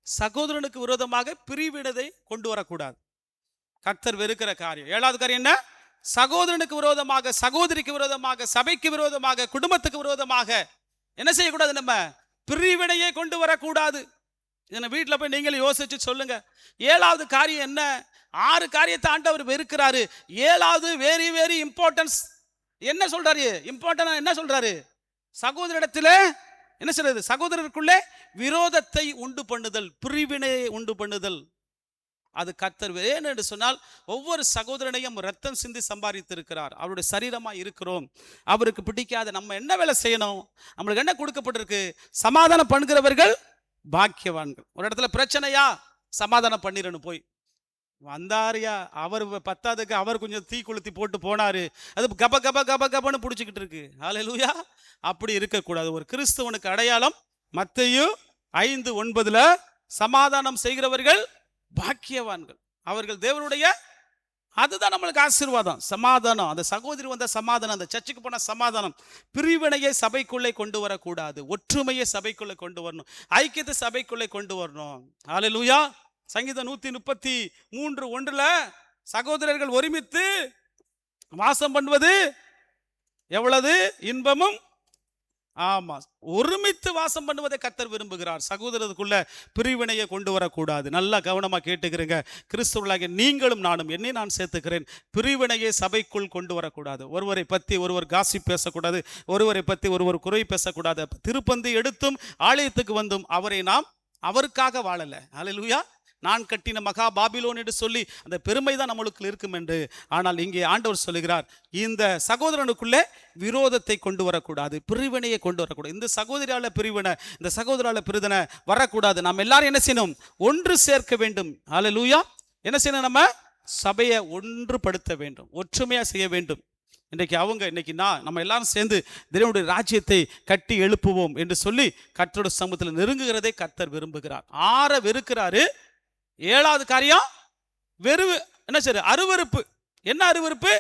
Speaker 1: சகோதரனுக்கு விரோதமாக பிரிவினதை கொண்டு வரக்கூடாது. கர்த்தர் வெறுக்கிற காரியம். 7வது காரியம் என்ன? சகோதரனுக்கு விரோதமாக, சகோதரிக்கு விரோதமாக, சபைக்கு விரோதமாக, குடும்பத்துக்கு விரோதமாக என்ன செய்யக்கூடாது? நம்ம பிரிவினையை கொண்டு வரக்கூடாது. இதனை வீட்டில் போய் நீங்களும் யோசிச்சு சொல்லுங்க. 7வது காரியம் என்ன? 6 காரியத்தை ஆண்டவர் வெறுக்கிறாரு. 7வது வெரி வெரி இம்பார்ட்டன்ஸ். என்ன சொல்றாரு? இம்பார்ட்டன்ட் என்ன சொல்றாரு? சகோதரிடத்தில் என்ன சொல்றது? சகோதரருக்குள்ளே விரோதத்தை உண்டு பண்ணுதல், பிரிவினையை உண்டு பண்ணுதல். அது கர்த்தர் ஏன் என்று சொன்னால், ஒவ்வொரு சகோதரனையும் ரத்தம் சிந்தி சம்பாதித்திருக்கிறார். அவருடைய சரீரமா இருக்கிறோம். அவருக்கு பிடிக்காத நம்ம என்ன வேலை செய்யணும்? நம்மளுக்கு என்ன கொடுக்கப்பட்டிருக்கு? சமாதானம் பண்ணுகிறவர்கள் பாக்கியவான்கள். ஒரு இடத்துல பிரச்சனையா, சமாதானம் பண்ணிடணும். போய் வந்தாரியா, அவர் 10வதுக்கு அவர் கொஞ்சம் தீ கொளுத்தி போட்டு போனாரு, அது கப கப கப கபன்னு பிடிச்சிக்கிட்டு இருக்கு. ஹல்லேலூயா. அப்படி இருக்கக்கூடாது. ஒரு கிறிஸ்தவனுக்கு அடையாளம் மத்தேயு 5:9 சமாதானம் செய்கிறவர்கள் பாக்கியவான்கள், அவர்கள் தேவனுடைய, அதுதான் நம்மளுக்கு ஆசீர்வாதம். சமாதானம். அந்த சகோதரி வந்த சமாதானம், அந்த சர்ச்சுக்கு போன சமாதானம். பிரிவினையை சபைக்குள்ளே கொண்டு வரக்கூடாது. ஒற்றுமையை சபைக்குள்ளே கொண்டு வரணும். ஐக்கியத்தை சபைக்குள்ளே கொண்டு வரணும். ஹல்லேலூயா. சங்கீதம் 133:1 சகோதரர்கள் ஒருமித்து வாசம் பண்ணுவது எவ்வளவு இன்பமும். ஆமா, ஒருமித்து வாசம் பண்ணுவதை கர்த்தர் விரும்புகிறார். சகோதரருக்குள்ள பிரிவினையை கொண்டு வரக்கூடாது. நல்லா கவனமா கேட்டுக்கிறேங்க. கிறிஸ்துவர்களாகிய நீங்களும் நானும், என்னை நான் சேர்த்துக்கிறேன், பிரிவினையை சபைக்குள் கொண்டு வரக்கூடாது. ஒருவரை பற்றி ஒருவர் காசிப் பேசக்கூடாது. ஒருவரை பற்றி ஒருவர் குறை பேசக்கூடாது. திருப்பந்தி எடுத்தும் ஆலயத்துக்கு வந்தும் அவரை நாம் அவருக்காக வாழல. ஹல்லேலூயா. நான் கட்டின மகா பாபிலோன் என்று சொல்லி அந்த பெருமை தான் நம்மளுக்கு இருக்கும் என்று. ஆனால் இங்கே ஆண்டவர் சொல்லுகிறார், இந்த சகோதரனுக்குள்ளே விரோதத்தை கொண்டு வரக்கூடாது, பிரிவினையை கொண்டு வரக்கூடாது. இந்த சகோதரியால பிரிவினை, இந்த சகோதரால பிரிவினை வரக்கூடாது. நாம் எல்லாரும் என்ன செய்யணும்? ஒன்று சேர்க்க வேண்டும். ஹல்லேலூயா. என்ன செய்யணும்? நம்ம சபையை ஒன்றுபடுத்த வேண்டும், ஒற்றுமையா செய்ய வேண்டும். இன்னைக்கு நம்ம எல்லாரும் சேர்ந்து தேவனுடைய ராஜ்யத்தை கட்டி எழுப்புவோம் என்று சொல்லி கர்த்தருடைய சமூகத்தில் நெருங்குகிறதை கர்த்தர் விரும்புகிறார். 6 வெறுக்கிறாரு. 7வது காரியம் என்ன சரி? அருவருப்பு. என்ன அருவருப்பு?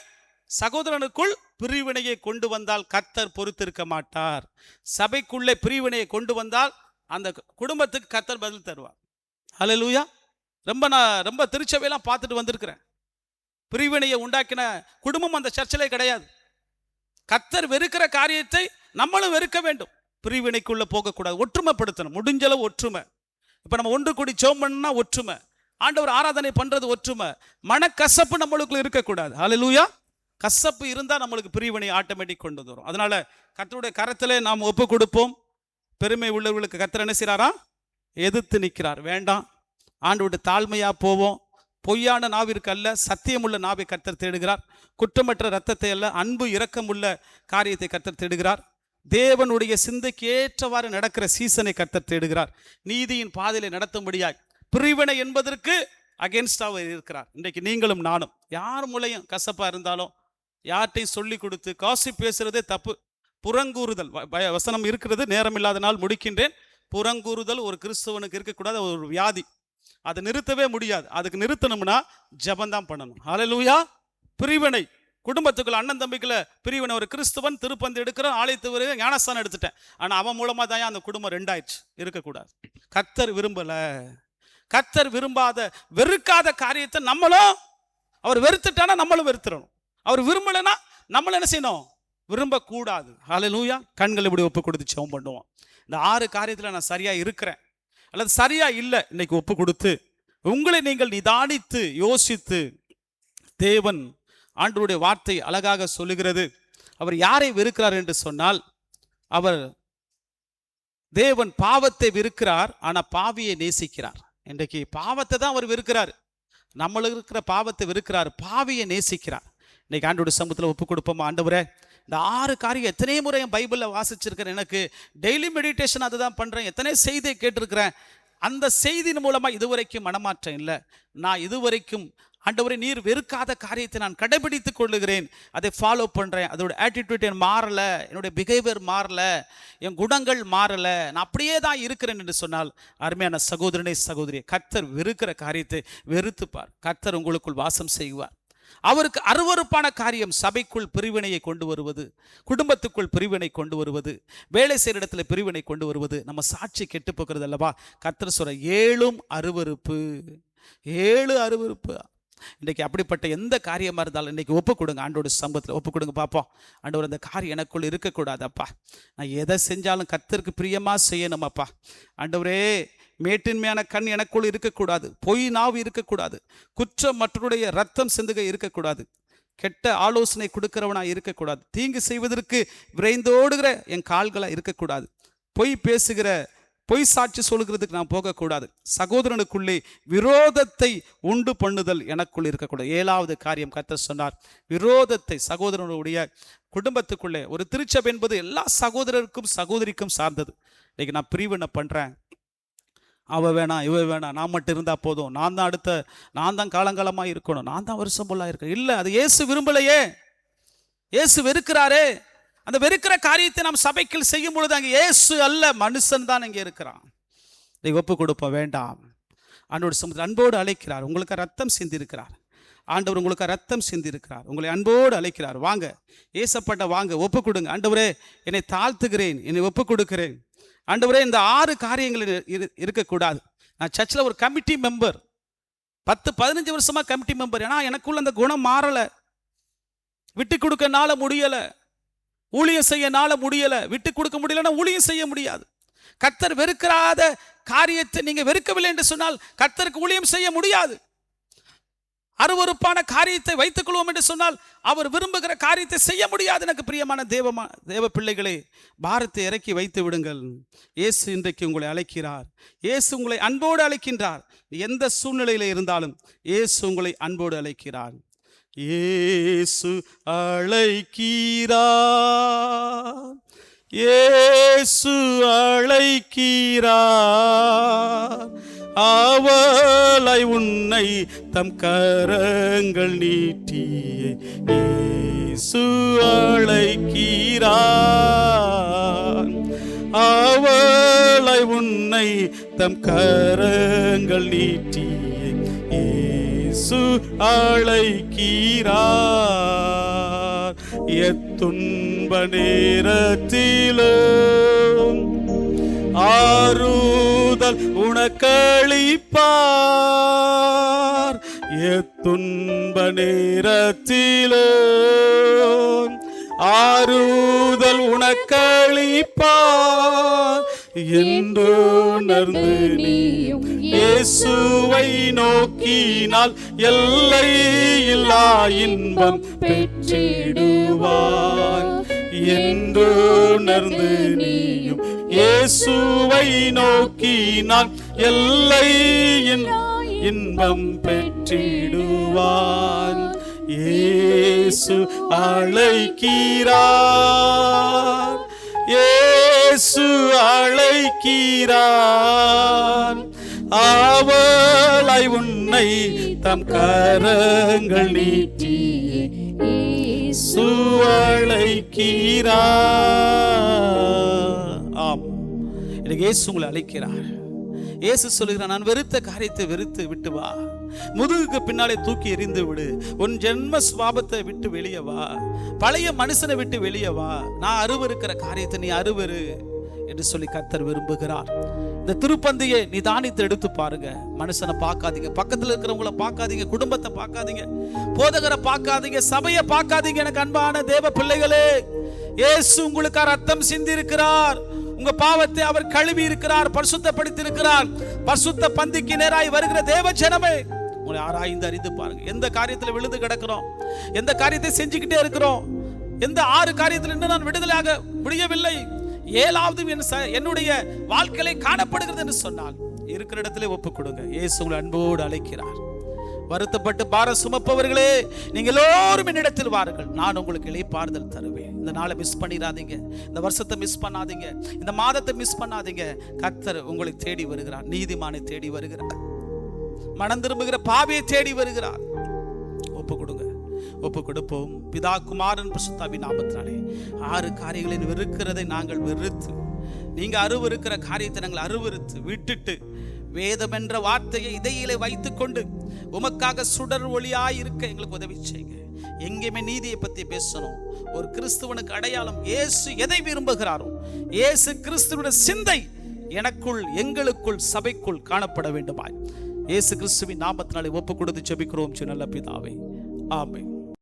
Speaker 1: சகோதரனுக்குள் பிரிவினையை கொண்டு வந்தால் கர்த்தர் பொறுத்திருக்க மாட்டார். சபைக்குள்ளே பிரிவினையை கொண்டு வந்தால் அந்த குடும்பத்துக்கு கர்த்தர் பதில் தருவார். ஹல்லேலூயா. நான் ரொம்ப திருச்சபையெல்லாம் பார்த்துட்டு வந்திருக்கிறேன். பிரிவினையை உண்டாக்கின குடும்பம் அந்த சர்ச்சிலே கிடையாது. கர்த்தர் வெறுக்கிற காரியத்தை நம்மளும் வெறுக்க வேண்டும். பிரிவினைக்குள்ள போகக்கூடாது. ஒற்றுமைப்படுத்தணும். முடிஞ்சளவு ஒற்றுமை. இப்ப நம்ம ஒன்று கூடி ஜெபம் பண்ணா ஒற்றுமை, ஆண்டவர் ஆராதனை பண்றது ஒற்றுமை. மனக்கசப்பு நம்மளுக்குள்ள இருக்கக்கூடாது. ஹல்லேலூயா. கசப்பு இருந்தா நம்மளுக்கு பிரிவினை ஆட்டோமேட்டிக் கொண்டு வரும். அதனால கர்த்தருடைய கரத்திலே நாம் ஒப்பு கொடுப்போம். பெருமை உள்ளவர்களுக்கு கர்த்தர் என்ன செய்றாரா? எதிர்த்து நிற்கிறார். வேண்டாம், ஆண்டவருடைய தாழ்மையா போவோம். பொய்யான நாவிற்கு அல்ல, சத்தியமுள்ள நாவை கர்த்தர் தேடுகிறார். குற்றமற்ற இரத்தத்தை அல்ல, அன்பு இரக்கமுள்ள காரியத்தை கர்த்தர் தேடுகிறார். தேவனுடைய சிந்தைக்கு ஏற்றவாறு நடக்கிற சீசனை கர்த்தர் தேடுகிறார். நீதியின் பாதையிலே நடத்தும்படியாய் பிரிவினை என்பதற்கு அகேன்ஸ்டாக இருக்கிறார். இன்றைக்கு நீங்களும் நானும் யார் மூலையும் கசப்பா இருந்தாலும் யார்ட்டையும் சொல்லி கொடுத்து காசி பேசுறதே தப்பு. புறங்கூறுதல் வசனம் இருக்கிறது. நேரம் இல்லாத நாள் முடிக்கின்றேன். புறங்கூறுதல் ஒரு கிறிஸ்தவனுக்கு இருக்கக்கூடாது, ஒரு வியாதி. அதை நிறுத்தவே முடியாது. அதுக்கு நிறுத்தணும்னா ஜெபந்தான் பண்ணணும். ஹல்லேலூயா. பிரிவினை குடும்பத்துக்குள்ள, அண்ணன் தம்பிக்குள்ள பிரிவினை. ஒரு கிறிஸ்தவன் திருப்பந்து எடுக்கிறான், ஆலயத்து ஞானஸ்தானம் எடுத்துட்டேன், ஆனா அவன் மூலமா தான் அந்த குடும்பம் 2 ஆயிடுச்சு. இருக்கக்கூடாது. கர்த்தர் விரும்பல. கர்த்தர் விரும்பாத வெறுக்காத காரியத்தை நம்மளும், அவர் வெறுத்துட்டானா நம்மளும் வெறுத்துறணும். அவர் விரும்பலைன்னா நம்மளும் என்ன செய்யணும்? விரும்பக்கூடாது. ஹல்லேலூயா. கண்கள் இப்படி ஒப்பு கொடுத்து ஜெபம் பண்ணுவோம். இந்த 6 காரியத்தில் நான் சரியா இருக்கிறேன் அல்லது சரியா இல்லை, இன்னைக்கு ஒப்பு கொடுத்து உங்களை நீங்கள் நிதானித்து யோசித்து, தேவன் ஆண்டவருடைய வார்த்தை அழகாக சொல்லுகிறது. அவர் யாரை வெறுக்கிறார் என்று சொன்னால், அவர் தேவன் பாவத்தை வெறுக்கிறார், ஆனா பாவியை நேசிக்கிறார். இன்றைக்கு பாவத்தை தான் அவர் வெறுக்கிறார். நம்மளுக்கு இருக்கிற பாவத்தை வெறுக்கிறார், பாவியை நேசிக்கிறார். இன்னைக்கு ஆண்டவருடைய சமூகத்தில் ஒப்பு கொடுப்போமா? ஆண்டவரே, இந்த 6 காரியம் எத்தனை முறை என் பைபிளில் வாசிச்சிருக்கிறேன், எனக்கு டெய்லி மெடிடேஷன் அதுதான் பண்ணுறேன், எத்தனை செய்தியை கேட்டிருக்கிறேன். அந்த செய்தியின் மூலமாக இதுவரைக்கும் மனமாற்றம் இல்லை. நான் இதுவரைக்கும் ஆண்டவரே நீர் வெறுக்காத காரியத்தை நான் கடைபிடித்து கொள்ளுகிறேன், அதை ஃபாலோ பண்ணுறேன். அதோட ஆட்டிடியூட் என் மாறலை, என்னுடைய பிஹேவியர் மாறலை, என் குணங்கள் மாறலை, நான் அப்படியே தான் இருக்கிறேன் என்று சொன்னால், அருமையான சகோதரனே சகோதரியே, கர்த்தர் வெறுக்கிற காரியத்தை வெறுத்துப்பார். கர்த்தர் உங்களுக்குள் வாசம் செய்வார். அவருக்கு அருவருப்பான காரியம் சபைக்குள் பிரிவினையை கொண்டு வருவது, குடும்பத்துக்குள் பிரிவினை கொண்டு வருவது, வேலை செய்கிற இடத்துல பிரிவினை கொண்டு வருவது, நம்ம சாட்சி கெட்டு போகிறது அல்லவா. கர்த்தர் சொல்ற 7 அருவருப்பு, 7 அருவருப்பு. இன்றைக்கு அப்படிப்பட்ட எந்த காரியமாக இருந்தாலும் இன்றைக்கி ஒப்பு கொடுங்க, ஆண்டோட சம்பத்தில் ஒப்பு கொடுங்க பார்ப்போம். ஆண்டவர் அந்த காரியம் எனக்குள் இருக்கக்கூடாது அப்பா, நான் எதை செஞ்சாலும் கர்த்தருக்கு பிரியமாக செய்யணும் அப்பா. ஆண்டவரே, மேட்டின்மையான கண் எனக்குள் இருக்கக்கூடாது, பொய் நாவு இருக்கக்கூடாது, குற்றம் மற்றவருடைய ரத்தம் சிந்துக இருக்கக்கூடாது, கெட்ட ஆலோசனை கொடுக்கிறவனா இருக்கக்கூடாது, தீங்கு செய்வதற்கு விரைந்தோடுகிற என் கால்களாக இருக்கக்கூடாது, பொய் பேசுகிற பொய் சாட்சி சொல்கிறதுக்கு நான் போகக்கூடாது, சகோதரனுக்குள்ளே விரோதத்தை உண்டு பண்ணுதல் எனக்குள் இருக்கக்கூடாது. 7வது காரியம் கர்த்தர் சொன்னார், விரோதத்தை. சகோதரனுடைய குடும்பத்துக்குள்ளே ஒரு திருச்சபை என்பது எல்லா சகோதரருக்கும் சகோதரிக்கும் சார்ந்தது. இன்னைக்கு நான் பிரிவினை பண்ணுறேன், அவ வேணாம் இவ வேணாம், நான் மட்டும் இருந்தால் போதும், நான் தான் காலங்காலமாக இருக்கணும், நான் தான் வருஷம் போல இருக்கேன். இல்லை, அது இயேசு விரும்பலையே, இயேசு வெறுக்கிறாரே. அந்த வெறுக்கிற காரியத்தை நாம் சபைக்குள் செய்யும் பொழுது அங்கே இயேசு அல்ல, மனுஷன் தான் அங்கே இருக்கிறான். இதை ஒப்பு கொடுப்ப வேண்டாம். ஆண்டவர் சமூகத்தில் அன்போடு அழைக்கிறார். உங்களுக்கு ரத்தம் சிந்திருக்கிறார் ஆண்டவர், உங்களுக்கு ரத்தம் சிந்திருக்கிறார், உங்களை அன்போடு அழைக்கிறார். வாங்க ஏசப்பட்ட, வாங்க ஒப்பு கொடுங்க. ஆண்டவரே, என்னை தாழ்த்துகிறேன், என்னை ஒப்பு கொடுக்கிறேன். ஆண்டவரே, இந்த 6 காரியங்கள் இருக்கக்கூடாது. நான் சர்ச்சில் ஒரு கமிட்டி மெம்பர், 10-15 வருஷமா கமிட்டி மெம்பர். ஏன்னா எனக்குள்ள அந்த குணம் மாறலை, விட்டு கொடுக்கனால முடியலை, ஊழியம் செய்யனால முடியலை. விட்டு கொடுக்க முடியலன்னா ஊழியம் செய்ய முடியாது. கர்த்தர் வெறுக்கிறாத காரியத்தை நீங்க வெறுக்கவில்லை என்று சொன்னால் கர்த்தருக்கு ஊழியம் செய்ய முடியாது. அருவருப்பான காரியத்தை வைத்துக் கொள்வோம் என்று சொன்னால் அவர் விரும்புகிற காரியத்தை செய்ய முடியாது. எனக்கு பிரியமான தேவ பிள்ளைகளே, பாரத்தை இறக்கி வைத்து விடுங்கள். இயேசு இன்றைக்கு உங்களை அழைக்கிறார். இயேசு உங்களை அன்போடு அழைக்கின்றார். எந்த சூழ்நிலையில் இருந்தாலும் இயேசு உங்களை அன்போடு அழைக்கிறார். இயேசு அழைக்கிறார், இயேசு அழைக்கிறார், அவளை உன்னை தம் கரங்கள் நீட்டியே இயேசு அழைக்கிறார், அவளை உன்னை தம் கரங்கள் நீட்டியே இயேசு அழைக்கிறார். எத்துன்ப நேரத்திலும் ஆறுதல் உனக்களிப்பார், எத்துன்ப நேரத்திலும் ஆறுதல் உனக்களிப்பார். என்றுணர்ந்து நீயும் இயேசுவை நோக்கினால் எல்லை இல்லா இன்பம் பெற்றிடுவார். என்றுணர்ந்து நீயும் இயேசுவை நோக்கினால் எல்லை இன்பம் பெற்றிடுவார். இயேசு அழைக்கிறார், இயேசு அழைக்கிறார், அவளை உன்னை தம் கரங்கள் நீட்டியே இயேசு அழைக்கிறார். ஆம், எனக்கு இயேசு உங்களை அழைக்கிறார். இயேசு சொல்லுகிறார், நான் வெறுத்த காரியத்தை வெறுத்து விட்டு வா, முதுகுக்கு பின்னாலே தூக்கி எறிந்து விடு, உன் ஜென்ம சுவாபத்தை விட்டு வெளியே வா, பழைய மனுஷனை விட்டு வெளியே வா, நான் அருவருக்கிற காரியத்தை நீ அருவரு என்று சொல்லி கர்த்தர் விரும்புகிறார். இந்த திருப்பந்தியை நிதானித்து எடுத்து பாருங்க. மனுஷனை பார்க்காதீங்க, பக்கத்தில் இருக்கிறவங்கள பார்க்காதீங்க, குடும்பத்தை பார்க்காதீங்க, போதகரை பார்க்காதீங்க, சபையை பார்க்காதீங்க. எனக்கு அன்பான தேவ பிள்ளைகளே, இயேசு உங்களுக்கு ரத்தம் சிந்தி இருக்கிறார், உங்க பாவத்தை அவர் கழுவி இருக்கிறார், பரிசுத்தப்படுத்தி இருக்கிறார். பரிசுத்த பந்திக்கு நேராய் வருகிற தேவ ஜனமே, உங்களை ஆராய்ந்து அறிந்து பாருங்க. எந்த காரியத்தில் விழுந்து கிடக்கிறோம், எந்த காரியத்தை செஞ்சுக்கிட்டே இருக்கிறோம், எந்த 6 காரியத்தில் இன்னும் நான் விடுதலையாக முடியவில்லை, 7வது என்னுடைய வாழ்க்கையை காணப்படுகிறது என்று சொன்னால் இருக்கிற இடத்திலே ஒப்புக் கொடுங்க. இயேசு உங்களை அன்போடு அழைக்கிறார். வருத்தப்பட்டு பாரம் சுமப்பவர்களே, நீங்கள் எல்லோரும் என்னிடத்தில் வாருங்கள், நான் உங்களுக்கு இளைப்பாறுதல் தருவேன். இந்த நாளை மிஸ் பண்ணிடாதீங்க, இந்த வருஷத்தை மிஸ் பண்ணாதீங்க, இந்த மாதத்தை மிஸ் பண்ணாதீங்க. கர்த்தர் உங்களை தேடி வருகிறார், நீதிமானை தேடி வருகிறார், மனம் திரும்புகிற பாவியை தேடி வருகிறார். ஒப்பு கொடுங்க, ஒப்பு கொடுப்போம். பிதா குமாரன் பரிசுத்தாவின் நாமத்தினாலே 6 காரியங்களின் வெறுக்கிறதை நாங்கள் வெறுத்து, நீங்க அருவருக்கிற காரியத்தை நாங்கள் அருவருத்து விட்டுட்டு, வேதம் என்ற வார்த்தையை இதயிலே வைத்துக்கொண்டு உமக்காக சுடர் ஒளியாய் இருக்க எங்களுக்கு உதவி செய்யுங்க. எங்கேயுமே நீதியை பத்தி பேசணும். ஒரு கிறிஸ்துவனுக்கு அடையாளம் இயேசு எதை விரும்புகிறாரோ, இயேசு கிறிஸ்துவோட சிந்தை எனக்குள், எங்களுக்குள், சபைக்குள் காணப்பட வேண்டுமாய் இயேசு கிறிஸ்துவின் நாமத்தினாலே ஒப்பு கொடுத்து ஜெபிக்கிறோம் நல்ல பிதாவே, ஆமென்.